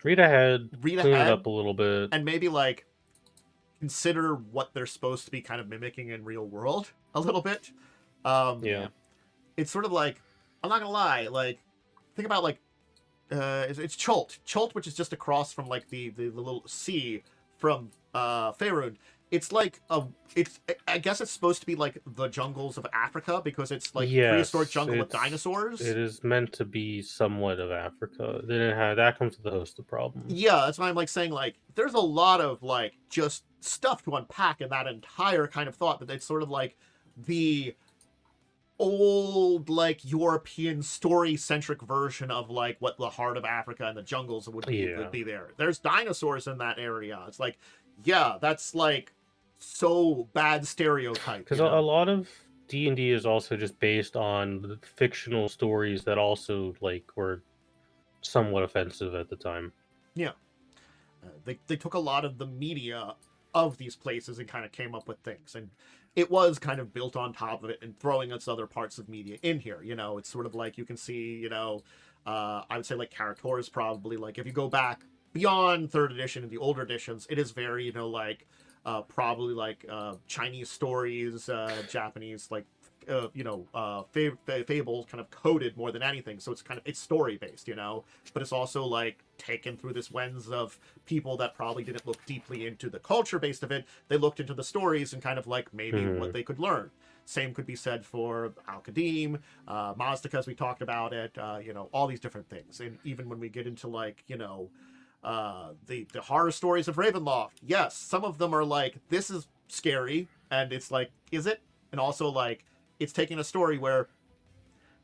read ahead, clean it up a little bit, and maybe like consider what they're supposed to be kind of mimicking in real world a little bit. It's sort of like, I'm not gonna lie, like think about like it's Chult. Chult, which is just across from like the little sea from Faerun. It's like I guess it's supposed to be like the jungles of Africa because it's like prehistoric jungle with dinosaurs. It is meant to be somewhat of Africa. Then that comes with a host of problems. Yeah, that's why I'm like saying like there's a lot of like just stuff to unpack in that entire kind of thought, that it's sort of like the old like European story centric version of like what the heart of Africa and the jungles would be there. There's dinosaurs in that area. It's like, yeah, that's like so bad stereotype. Because a lot of D&D is also just based on the fictional stories that also like were somewhat offensive at the time. Yeah. They took a lot of the media of these places and kind of came up with things, and it was kind of built on top of it and throwing its other parts of media in here. You know, it's sort of like you can see, you know, I would say like Karator is probably like, if you go back beyond 3rd edition and the older editions, it is very, you know, like probably like Chinese stories, Japanese like fables kind of coded more than anything. So it's story based, you know, but it's also like taken through this lens of people that probably didn't look deeply into the culture based of it. They looked into the stories and kind of like maybe what they could learn. Same could be said for Al-Qadim, Mazdak, as we talked about it, you know, all these different things. And even when we get into like, you know, the horror stories of Ravenloft, yes, some of them are like, this is scary, and it's like, is it? And also like, it's taking a story where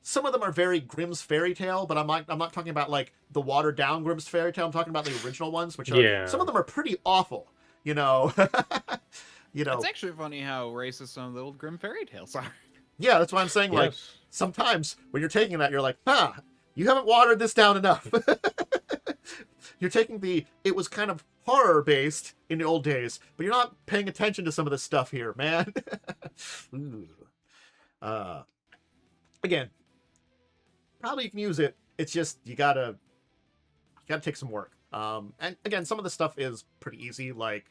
some of them are very Grimm's fairy tale, but I'm not talking about like the watered down Grimm's fairy tale. I'm talking about the original ones, which are some of them are pretty awful, you know. You know, it's actually funny how racist some of the old Grimm fairy tales are. Yeah, that's why I'm saying like sometimes when you're taking that, you're like, you haven't watered this down enough. You're taking it was kind of horror based in the old days, but you're not paying attention to some of this stuff here, man. Again, probably you can use it. It's just you gotta take some work. And again, some of the stuff is pretty easy. Like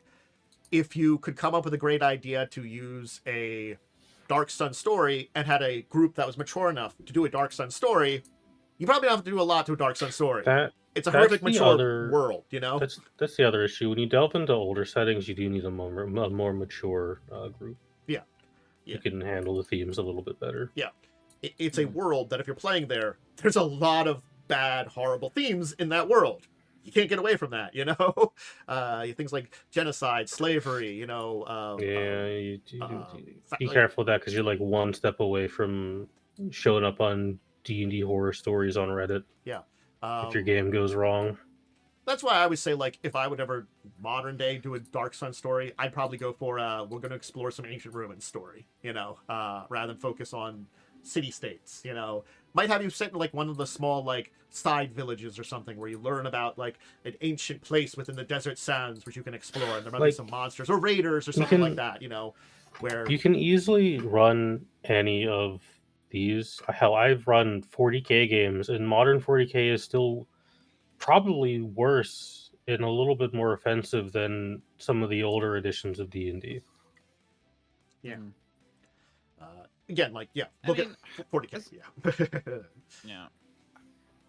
if you could come up with a great idea to use a Dark Sun story and had a group that was mature enough to do a Dark Sun story, you probably don't have to do a lot to a Dark Sun story. It's a horrific mature world, you know. That's the other issue. When you delve into older settings, you do need a more mature group. Yeah. You can handle the themes a little bit better. Yeah. It's a world that if you're playing there's a lot of bad, horrible themes in that world. You can't get away from that, you know? Things like genocide, slavery, you know. Be careful of that, because you're like one step away from showing up on D&D horror stories on Reddit. Yeah. If your game goes wrong. That's why I always say, like, if I would ever modern day do a Dark Sun story, I'd probably go for we're going to explore some ancient ruins story, you know, rather than focus on city-states, you know. Might have you set in, like, one of the small, like, side villages or something where you learn about, like, an ancient place within the desert sands which you can explore, and there might be some monsters or raiders or something like that, you know, where... You can easily run any of these. Hell, I've run 40k games, and modern 40k is still probably worse and a little bit more offensive than some of the older editions of D&D. Yeah. Again, like, look at 40k, Yeah.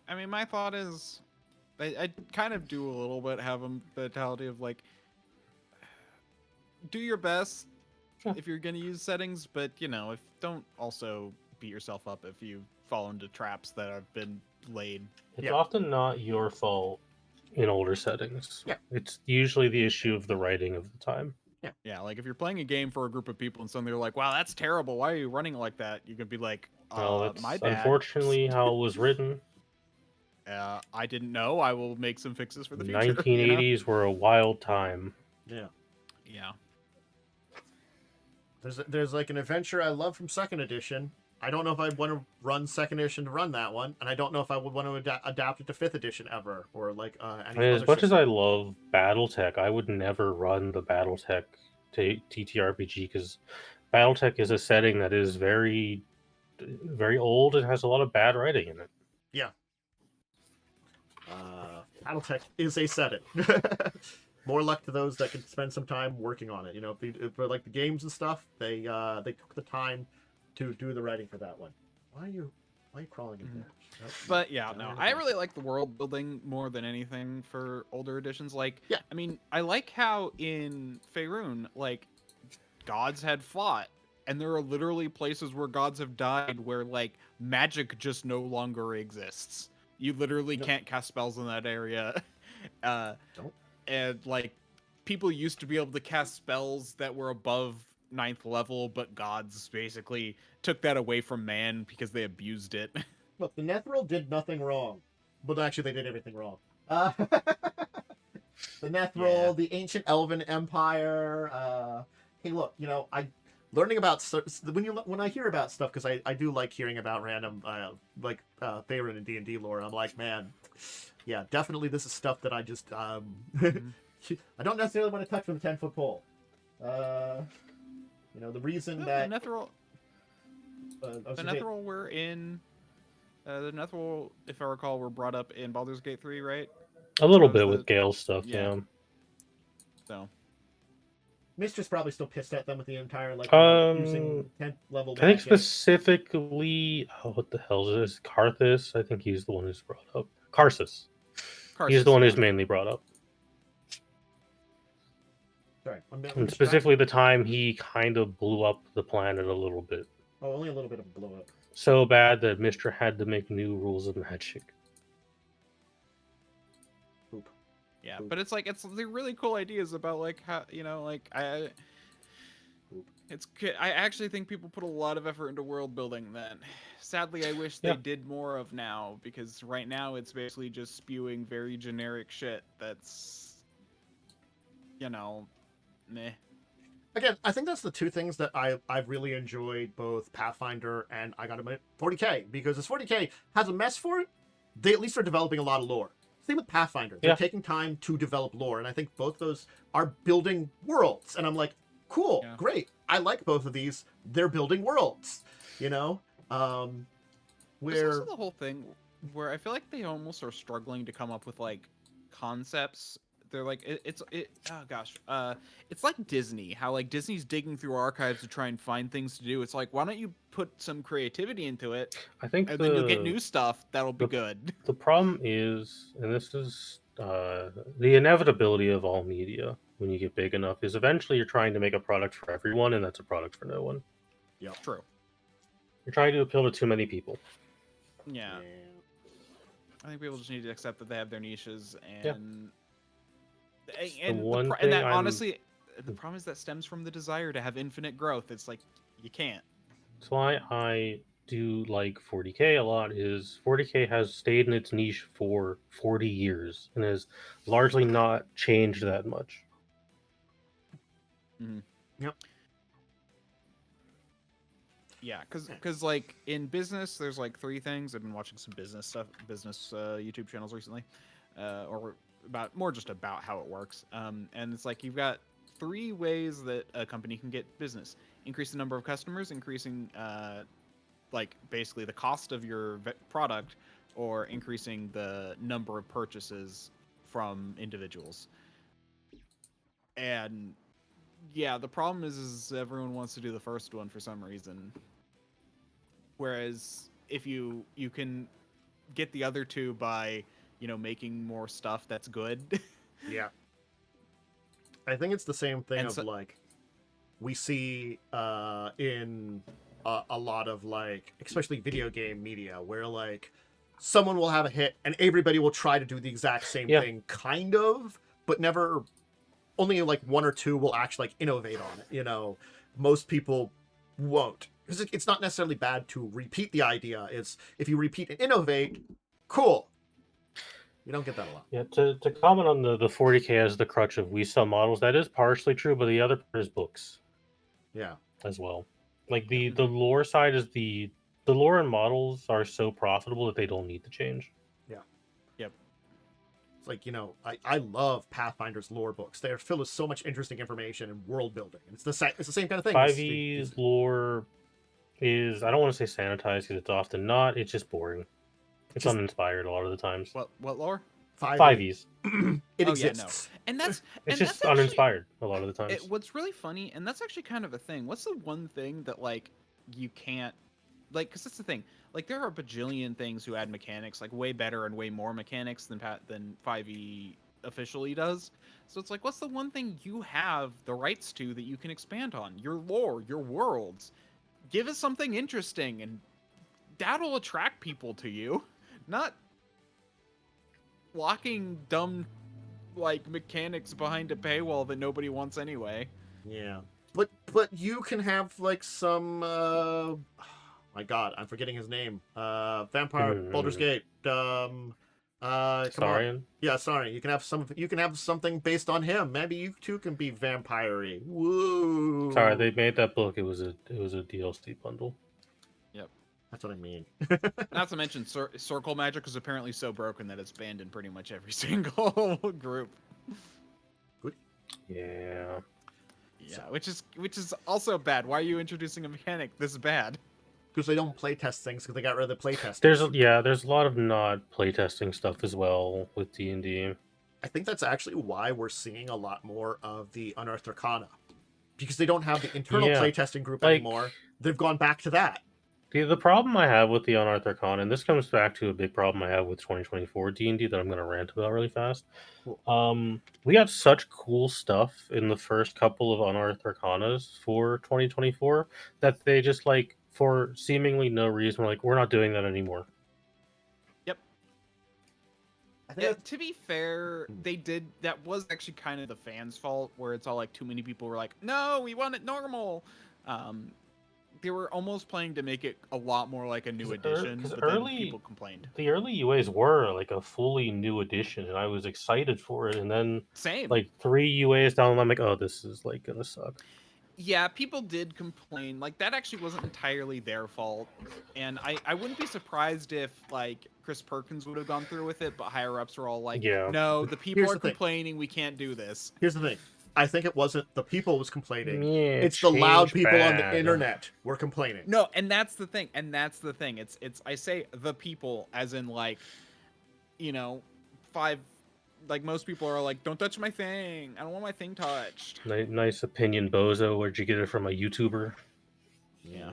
I mean, my thought is, I kind of do a little bit have a mentality of, like, do your best if you're going to use settings, but, you know, don't also beat yourself up if you fall into traps that have been laid. It's often not your fault in older settings. Yeah. It's usually the issue of the writing of the time. Yeah, like if you're playing a game for a group of people and suddenly they're like, wow, that's terrible, why are you running like that? You could be like, that's my bad. Unfortunately how it was written. I didn't know. I will make some fixes for the future. 1980s were a wild time. Yeah. There's like an adventure I love from 2nd edition. I don't know if I want to run 2nd edition to run that one, and I don't know if I would want to adapt it to 5th edition ever, or like any as much as I love Battletech, I would never run the Battletech TTRPG, because Battletech is a setting that is very, very old and has a lot of bad writing in it. Yeah. Battletech is a setting. More luck to those that can spend some time working on it. You know, if for like the games and stuff, they took the time to do the writing for that one. Why Why are you crawling in there? Nope. But yeah, Down no, in the I back. really like the world building more than anything for older editions. Like, Yeah. I mean, I like how in Faerun, like, gods had fought, and there are literally places where gods have died where, like, magic just no longer exists. You literally Nope. can't cast spells in that area. Uh, Don't. and, like, people used to be able to cast spells that were above 9th level, but gods basically took that away from man because they abused it. Look, the Netheril did nothing wrong. But actually, they did everything wrong. The Netheril, Yeah. the ancient Elven Empire. Hey, look, learning about when I hear about stuff, because I do like hearing about random Faerun and D&D lore. I'm like, man, yeah, definitely this is stuff that I just I don't necessarily want to touch from a 10-foot pole. The reason that The Netheril, the Netheril were in. The Netheril, if I recall, were brought up in Baldur's Gate 3, right? A little That was bit with Gale's stuff, yeah. yeah. So. Mistress probably still pissed at them with the entire using 10th level I think magic. specifically, what the hell is this? Karthus? I think he's the one who's brought up. Karsus. He's the one who's mainly brought up. Sorry, I'm And specifically the time he kind of blew up the planet a little bit. Oh, only a little bit of a blow up. So bad that Mr. had to make new rules of magic. Poop. Yeah, Poop. but it's the really cool ideas about like how I actually think people put a lot of effort into world building that sadly I wish they did more of now, because right now it's basically just spewing very generic shit that's meh. Again, I think that's the two things that I've really enjoyed, both Pathfinder and I gotta admit 40k, because as 40k has a mess for it, they at least are developing a lot of lore. Same with Pathfinder. They're taking time to develop lore, and I think both those are building worlds. And I'm like, cool, great. I like both of these. They're building worlds, There's also the whole thing where I feel like they almost are struggling to come up with like concepts. They're like it's like Disney, how like Disney's digging through archives to try and find things to do. It's like, why don't you put some creativity into it? I think and then you'll get new stuff that'll be good. The problem is, and this is the inevitability of all media when you get big enough, is eventually you're trying to make a product for everyone, and that's a product for no one. Yeah, true. You're trying to appeal to too many people. Yeah. I think people just need to accept that they have their niches, and honestly, the problem is that stems from the desire to have infinite growth. It's like you can't. That's why I do like 40k a lot. Is 40k has stayed in its niche for 40 years and has largely not changed that much. Mm-hmm. Yep. Yeah, because like in business, there's like three things. I've been watching some business YouTube channels recently, or just about how it works. And it's like you've got three ways that a company can get business: increase the number of customers, increasing like basically the cost of your product, or increasing the number of purchases from individuals. And yeah, the problem is everyone wants to do the first one for some reason. Whereas if you can get the other two by, making more stuff that's good. Yeah. I think it's the same thing like we see in a lot of like, especially video game media, where like someone will have a hit and everybody will try to do the exact same thing, kind of, but never. Only like one or two will actually like innovate on it. Most people won't, because it's not necessarily bad to repeat the idea. It's if you repeat and innovate, cool. You don't get that a lot. Yeah, to comment on the 40k as the crutch of we sell models, that is partially true, but the other part is books. Yeah. As well. Like the lore side is the lore and models are so profitable that they don't need to change. Yeah. Yep. It's like, I love Pathfinder's lore books. They're filled with so much interesting information and world building. And it's the same kind of thing. 5e's lore is, I don't want to say sanitized because it's often not. It's just boring. It's uninspired a lot of the times. What lore? 5e's. It exists. Yeah, no. And that's it's just uninspired a lot of the times. What's really funny, and that's actually kind of a thing. What's the one thing that like you can't like? Because that's the thing. like there are a bajillion things who add mechanics, like way better and way more mechanics than 5e officially does. So it's like, what's the one thing you have the rights to that you can expand on? Your lore, your worlds. Give us something interesting, and that'll attract people to you. Not locking dumb like mechanics behind a paywall that nobody wants anyway. Yeah. But you can have like some my god, I'm forgetting his name. Vampire Baldur's Gate. Come on. Starion? Yeah, sorry. You can have something based on him. Maybe you too can be vampire-y. Woo. Sorry, they made that book. It was a DLC bundle. Yep. That's what I mean. Not to mention circle magic is apparently so broken that it's banned in pretty much every single group. Good. Yeah. Yeah, which is also bad. Why are you introducing a mechanic this bad? Because they don't playtest things because they got rid of the playtest. There's a lot of not playtesting stuff as well with D&D. I think that's actually why we're seeing a lot more of the Unearthed Arcana. Because they don't have the internal playtesting group anymore. They've gone back to that. The problem I have with the Unearthed Arcana, and this comes back to a big problem I have with 2024 D&D that I'm going to rant about really fast. Cool. We got such cool stuff in the first couple of Unearthed Arcanas for 2024 that they just like, for seemingly no reason, we're not doing that anymore. Yep. Yeah, to be fair, that was actually kind of the fans' fault, where it's all like too many people were like, no, we want it normal. They were almost playing to make it a lot more like a new edition, but then people complained. The early UAs were like a fully new edition, and I was excited for it, and then like 3 UAs down, and I'm like, oh, this is like gonna suck. Yeah, people did complain. Like, that actually wasn't entirely their fault. And I wouldn't be surprised if, like, Chris Perkins would have gone through with it, but higher-ups were all like, no, the people are complaining, we can't do this. Here's the thing. I think it wasn't the people was complaining. It's the loud people on the internet were complaining. No, and that's the thing. It's I say the people as in, like, you know, like, most people are like, don't touch my thing. I don't want my thing touched. Nice opinion, Bozo. Where'd you get it from? A YouTuber? Yeah.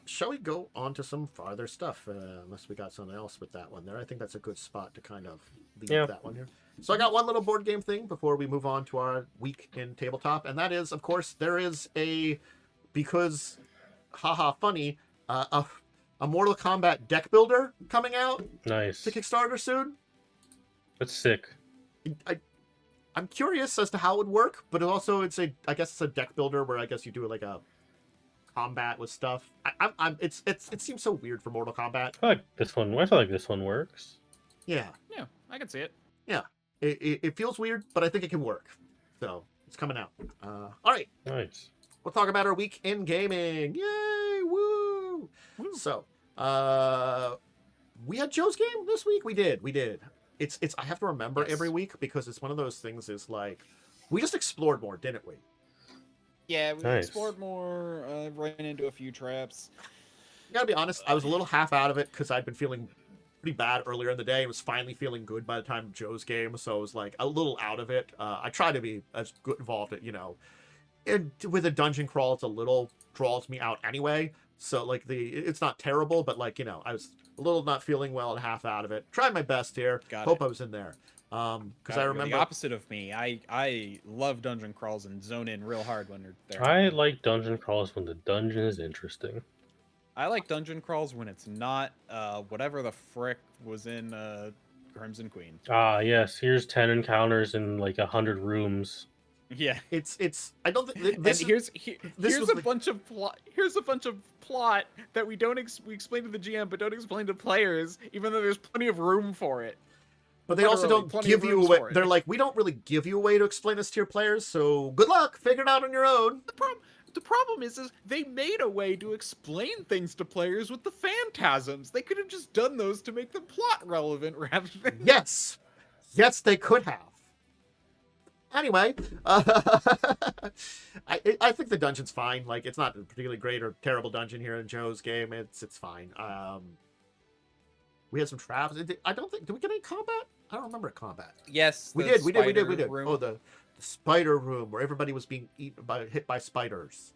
Shall we go on to some farther stuff? Unless we got something else with that one there. I think that's a good spot to kind of leave that one here. So I got one little board game thing before we move on to our week in tabletop. And that is, of course, there is because, funny, a Mortal Kombat deck builder coming out. Nice. To Kickstarter soon. That's sick. I'm curious as to how it would work, but also I guess it's a deck builder where I guess you do like a combat with stuff. It seems so weird for Mortal Kombat. I feel like this one works. Yeah. Yeah, I can see it. Yeah. It feels weird, but I think it can work. So it's coming out. All right. Nice. We'll talk about our week in gaming. Yay! Woo! So, we had Joe's game this week. We did. It's. I have to remember every week because it's one of those things. Is like we just explored more, didn't we? Yeah, we explored more. Ran into a few traps. I gotta be honest. I was a little half out of it because I'd been feeling pretty bad earlier in the day. I was finally feeling good by the time of Joe's game, so I was like a little out of it. I try to be as good involved, with a dungeon crawl, it's a little draws me out anyway. So like it's not terrible, but like I was a little not feeling well and half out of it. Tried my best here. Hope I was in there. Because I remember the opposite of me. I love dungeon crawls and zone in real hard when they're there. I like dungeon crawls when the dungeon is interesting. I like dungeon crawls when it's not whatever the frick was in Crimson Queen. Ah, yes. Here's 10 encounters in like 100 rooms. Yeah, it's. I don't think this. And here's a bunch of plot. Here's a bunch of plot that we explain to the GM, but don't explain to players, even though there's plenty of room for it. But they also don't give you a way. They're like, we don't really give you a way to explain this to your players. So good luck, figure it out on your own. The problem is they made a way to explain things to players with the phantasms. They could have just done those to make the plot relevant rather than... Yes, they could have. Anyway, I think the dungeon's fine. Like, it's not a particularly great or terrible dungeon here in Joe's game. It's fine. We had some traps. Did we get any combat? I don't remember combat. Yes, we did. Room. Oh, the spider room where everybody was being hit by spiders.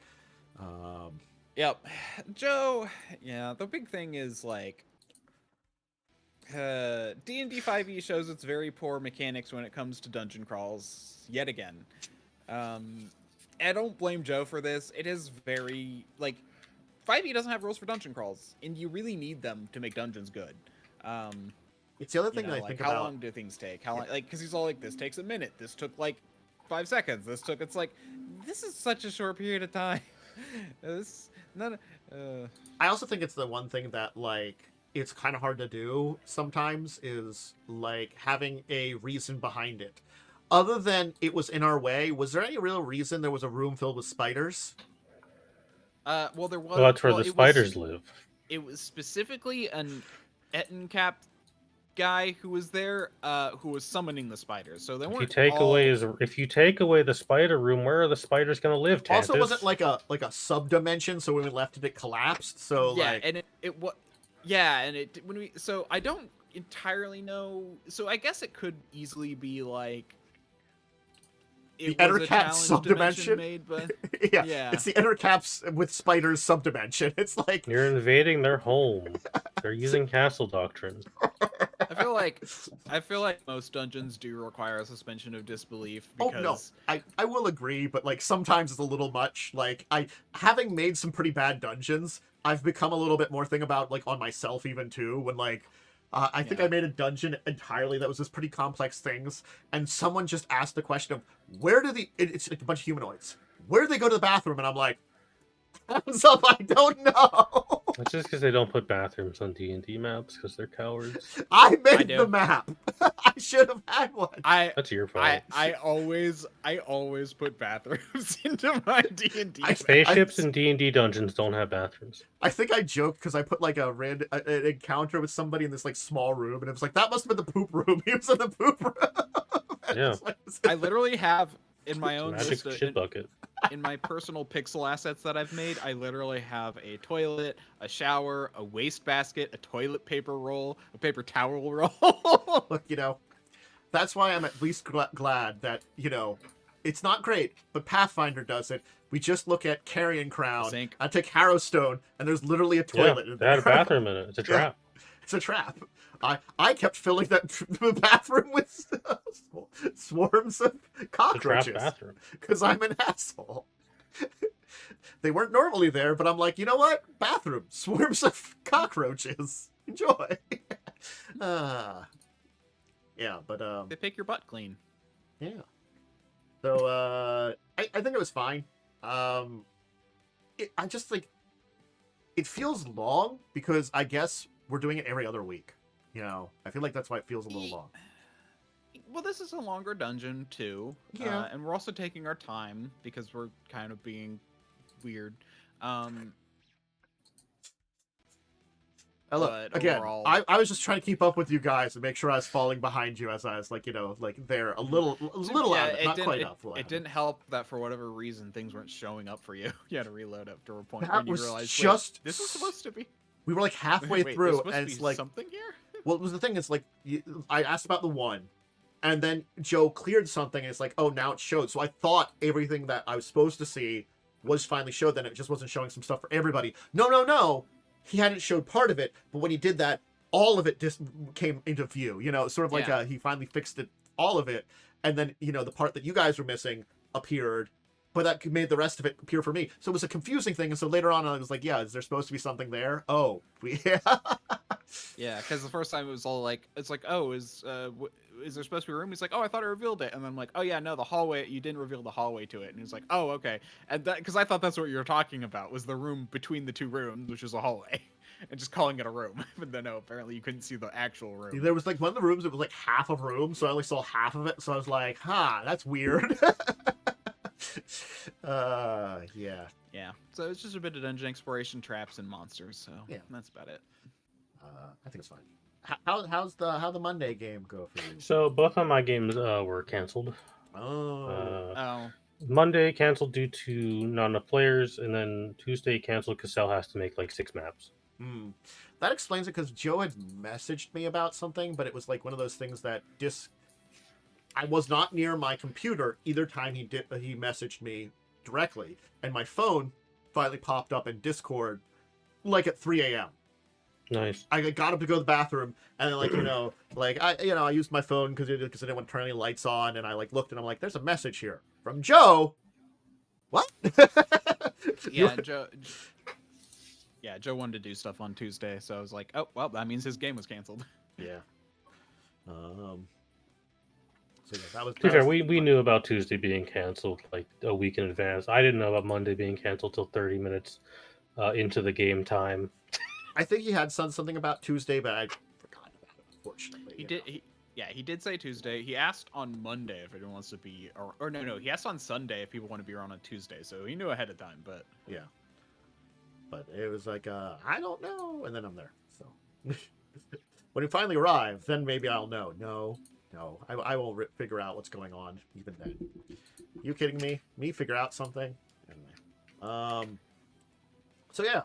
Yep. Joe, yeah, the big thing is like D&D 5e shows its very poor mechanics when it comes to dungeon crawls yet again. I don't blame Joe for this. It is very like 5e doesn't have rules for dungeon crawls, and you really need them to make dungeons good. It's the other You thing know, that I like think how about. long do things take? How long? Like, because he's all like, this takes a minute. This took like 5 seconds. This took. It's like, this is such a short period of time. This none. I also think it's the one thing that like it's kind of hard to do sometimes is like having a reason behind it. Other than it was in our way, was there any real reason there was a room filled with spiders? Well, there was. Well, that's where well, the spiders live. It was specifically an Ettincap guy who was there, who was summoning the spiders. So there If weren't. you take away the spider room, where are the spiders going to live? Also, Tantus? was it like a sub dimension? So when we left it collapsed. So yeah, like, and it was. Yeah, and it when we. So I don't entirely know. So I guess it could easily be like. the It was a Ettercap challenge sub-dimension? made, but yeah, yeah. it's the Ettercaps with spiders sub dimension. It's like You're invading their home. They're using castle doctrine. I feel like most dungeons do require a suspension of disbelief oh because no, I will agree, but like sometimes it's a little much. Like having made some pretty bad dungeons, I've become a little bit more thing about like on myself even too when like. I think I made a dungeon entirely that was just pretty complex things, and someone just asked the question of where do it's like a bunch of humanoids. Where do they go to the bathroom? And I'm like, hands up, I don't know. It's just because they don't put bathrooms on D&D maps because they're cowards. I made do. the map. I should have had one. That's your fault. I always put bathrooms into my D&D. Spaceships and D&D dungeons don't have bathrooms. I think I joked because I put like an encounter with somebody in this like small room, and it was like that must have been the poop room. He was in the poop room. Yeah. I literally have in my own Magic list, shit bucket. in my personal pixel assets that I've made, I literally have a toilet, a shower, a wastebasket, a toilet paper roll, a paper towel roll. Look, that's why I'm at least glad that it's not great, but Pathfinder does it. We just look at Carrion Crown. Sink. I take Harrowstone, and there's literally a toilet. Yeah, in they had a there. bathroom in it. It's a trap. It's a trap. I kept filling that bathroom with swarms of It's a trap cockroaches bathroom. because I'm an asshole. They weren't normally there, but I'm like, you know what? Bathroom, swarms of cockroaches. Enjoy. Yeah, but They pick your butt clean. yeah. So I think it was fine. I just like it feels long because I guess we're doing it every other week. I feel like that's why it feels a little long. Well, this is a longer dungeon too. Yeah. And we're also taking our time because we're kind of being weird. Look, but again, overall- I was just trying to keep up with you guys and make sure I was falling behind you as I was like, there a little Yeah, out of it, not quite up. It didn't help that for whatever reason things weren't showing up for you. You had to reload up to a point That when you was realized just this is supposed to be We were like halfway wait, through, there's supposed and to it's be like, something here. well, it was the thing. It's like I asked about the one, and then Joe cleared something, and it's like, oh, now it showed. So I thought everything that I was supposed to see was finally showed. Then it just wasn't showing some stuff for everybody. No. He hadn't showed part of it, but when he did that, all of it just came into view. Sort of like Yeah. he finally fixed it, all of it, and then the part that you guys were missing appeared, but that made the rest of it appear for me. So it was a confusing thing. And so later on, I was like, yeah, is there supposed to be something there? Oh, Yeah, because the first time it was all like, it's like, oh, is there supposed to be a room? He's like, oh, I thought I revealed it, and then I'm like, oh yeah, no, the hallway. You didn't reveal the hallway to it, and he's like, oh, okay, and that because I thought that's what you were talking about was the room between the two rooms, which is a hallway, and just calling it a room. But then no, apparently you couldn't see the actual room. There was like one of the rooms, it was like half a room, so I only saw half of it. So I was like, that's weird. Yeah. Yeah, so it's just a bit of dungeon exploration, traps, and monsters. So Yeah. that's about it. I think it's fine. How the Monday game go for you? So both of my games were canceled. Oh, Monday canceled due to not enough players, and then Tuesday canceled because Cell has to make like 6 maps. That explains it because Joe had messaged me about something, but it was like one of those things that I was not near my computer either time he messaged me directly, and my phone finally popped up in Discord, like at 3 a.m. Nice. I got up to go to the bathroom, and then, like, I used my phone because I didn't want to turn any lights on, and I like looked, and I'm like, there's a message here from Joe. What? Yeah, Joe. Yeah, Joe wanted to do stuff on Tuesday, so I was like, oh well, that means his game was canceled. Yeah. So yeah, that was. To be fair, we knew about Tuesday being canceled like a week in advance. I didn't know about Monday being canceled till 30 minutes into the game time. I think he had said something about Tuesday, but I forgot about it. Unfortunately, He did. He did say Tuesday. He asked on Monday if anyone wants to be, or no, he asked on Sunday if people want to be around on Tuesday. So he knew ahead of time, but yeah. But it was like, I don't know, and then I'm there. So when he finally arrives, then maybe I'll know. No, I won't figure out what's going on even then. You kidding me? Me figure out something? Anyway, so yeah,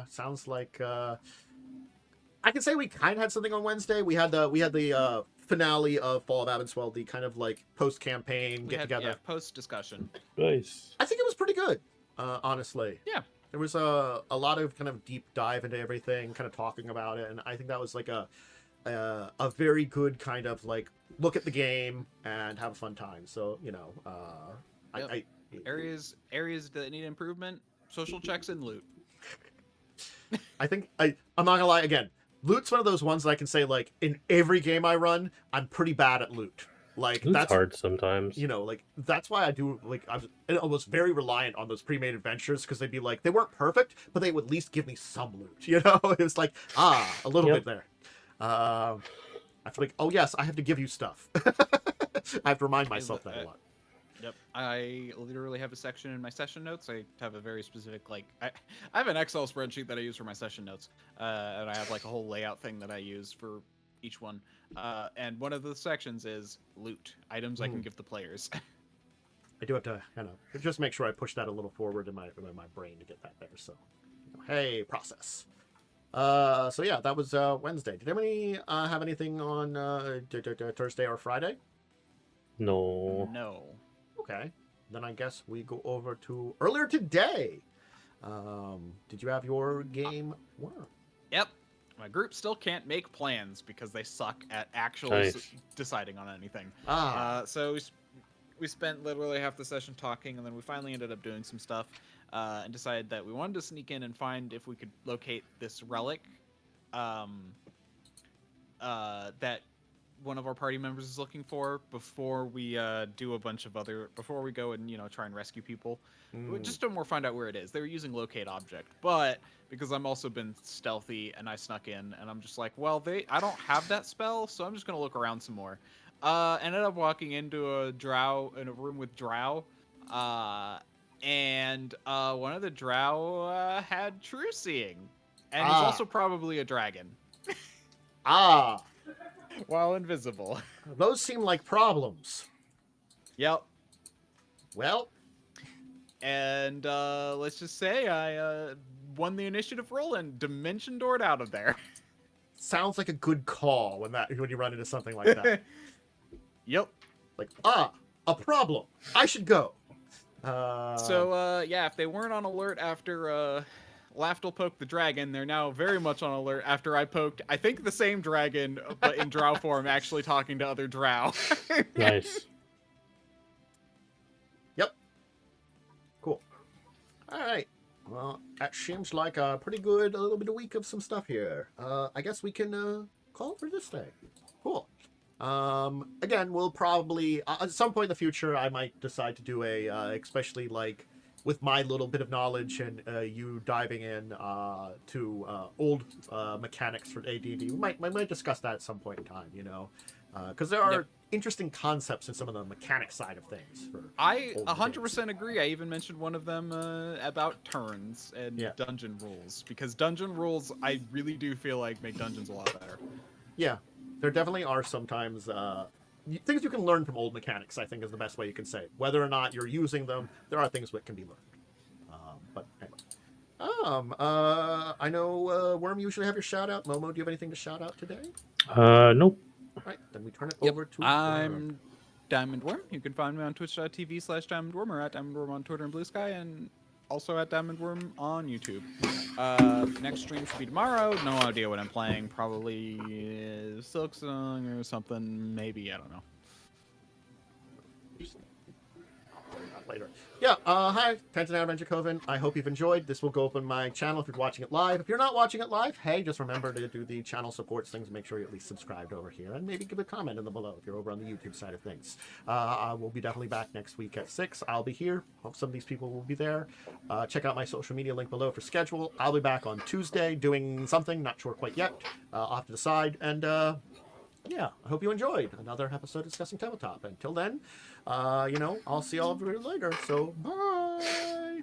sounds like I can say we kind of had something on Wednesday. We had the finale of Fall of Abenswell, the kind of like post campaign get together. Yeah, post discussion. Nice. I think it was pretty good, honestly. Yeah. There was a lot of kind of deep dive into everything, kind of talking about it, and I think that was like a very good kind of like look at the game and have a fun time. So Yep. Areas that need improvement: social checks and loot. I think I'm not gonna lie. Again, loot's one of those ones that I can say like in every game I run, I'm pretty bad at loot. Like Loot's that's hard sometimes. Like that's why I do like I was very reliant on those pre-made adventures because they'd be like they weren't perfect, but they would at least give me some loot. It was like a little bit there. I feel like, oh yes, I have to give you stuff. I have to remind myself that a lot. Yep, I literally have a section in my session notes. I have a very specific I have an Excel spreadsheet that I use for my session notes, and I have like a whole layout thing that I use for each one. And one of the sections is loot items I can give the players. I do have to kind of just make sure I push that a little forward in my brain to get that there. So, hey, process. So yeah, that was Wednesday. Did anybody have anything on Thursday or Friday? No. No. Okay, then I guess we go over to earlier today. Did you have your game? Worm? Yep. My group still can't make plans because they suck at actually deciding on anything. So we spent literally half the session talking, and then we finally ended up doing some stuff and decided that we wanted to sneak in and find if we could locate this relic that one of our party members is looking for before we do a bunch of before we go and try and rescue people. Just to more find out where it is. They were using locate object, but because I'm also been stealthy and I snuck in and I'm just like, well, I don't have that spell, so I'm just gonna look around some more. Ended up walking into a room with drow, and one of the drow had true seeing, and is also probably a dragon. While invisible. Those seem like problems. Yep. Well, and let's just say I won the initiative roll and dimension doored out of there. Sounds like a good call when you run into something like that. Yep. Like, a problem. I should go. So yeah, if they weren't on alert after Laftel poked the dragon, they're now very much on alert after I poked, I think, the same dragon, but in drow form, actually talking to other drow. Nice. Yep. Cool. All right. Well, that seems like a pretty good, a little bit of week of some stuff here. I guess we can call it for this day. Cool. Again, we'll probably, at some point in the future, I might decide to do especially like, with my little bit of knowledge and you diving in to old mechanics for AD&D, we might discuss that at some point in time, because there are interesting concepts in some of the mechanic side of things. I 100% agree. I even mentioned one of them about turns and dungeon rules, because dungeon rules, I really do feel like make dungeons a lot better. Yeah, there definitely are sometimes things you can learn from old mechanics, I think, is the best way you can say it. Whether or not you're using them, there are things that can be learned. But anyway. I know, Worm, you usually have your shout out. Momo, do you have anything to shout out today? Nope. All right, then we turn it over to... I'm DiamondWyrm. You can find me on twitch.tv/DiamondWyrm or at DiamondWyrm on Twitter and Blue Sky, and also at DiamondWyrm on YouTube. Next stream should be tomorrow. No idea what I'm playing. Probably Silksong or something. Maybe, I don't know. Later. Yeah, hi, Tanzania and Dracovin. I hope you've enjoyed. This will go up on my channel if you're watching it live. If you're not watching it live, hey, just remember to do the channel supports things. Make sure you're at least subscribed over here, and maybe give a comment in the below if you're over on the YouTube side of things. I will be definitely back next week at 6. I'll be here. Hope some of these people will be there. Check out my social media link below for schedule. I'll be back on Tuesday doing something, not sure quite yet. I'll have to decide, and yeah, I hope you enjoyed another episode of Discussing Tabletop. Until then, I'll see all of you later. So, bye!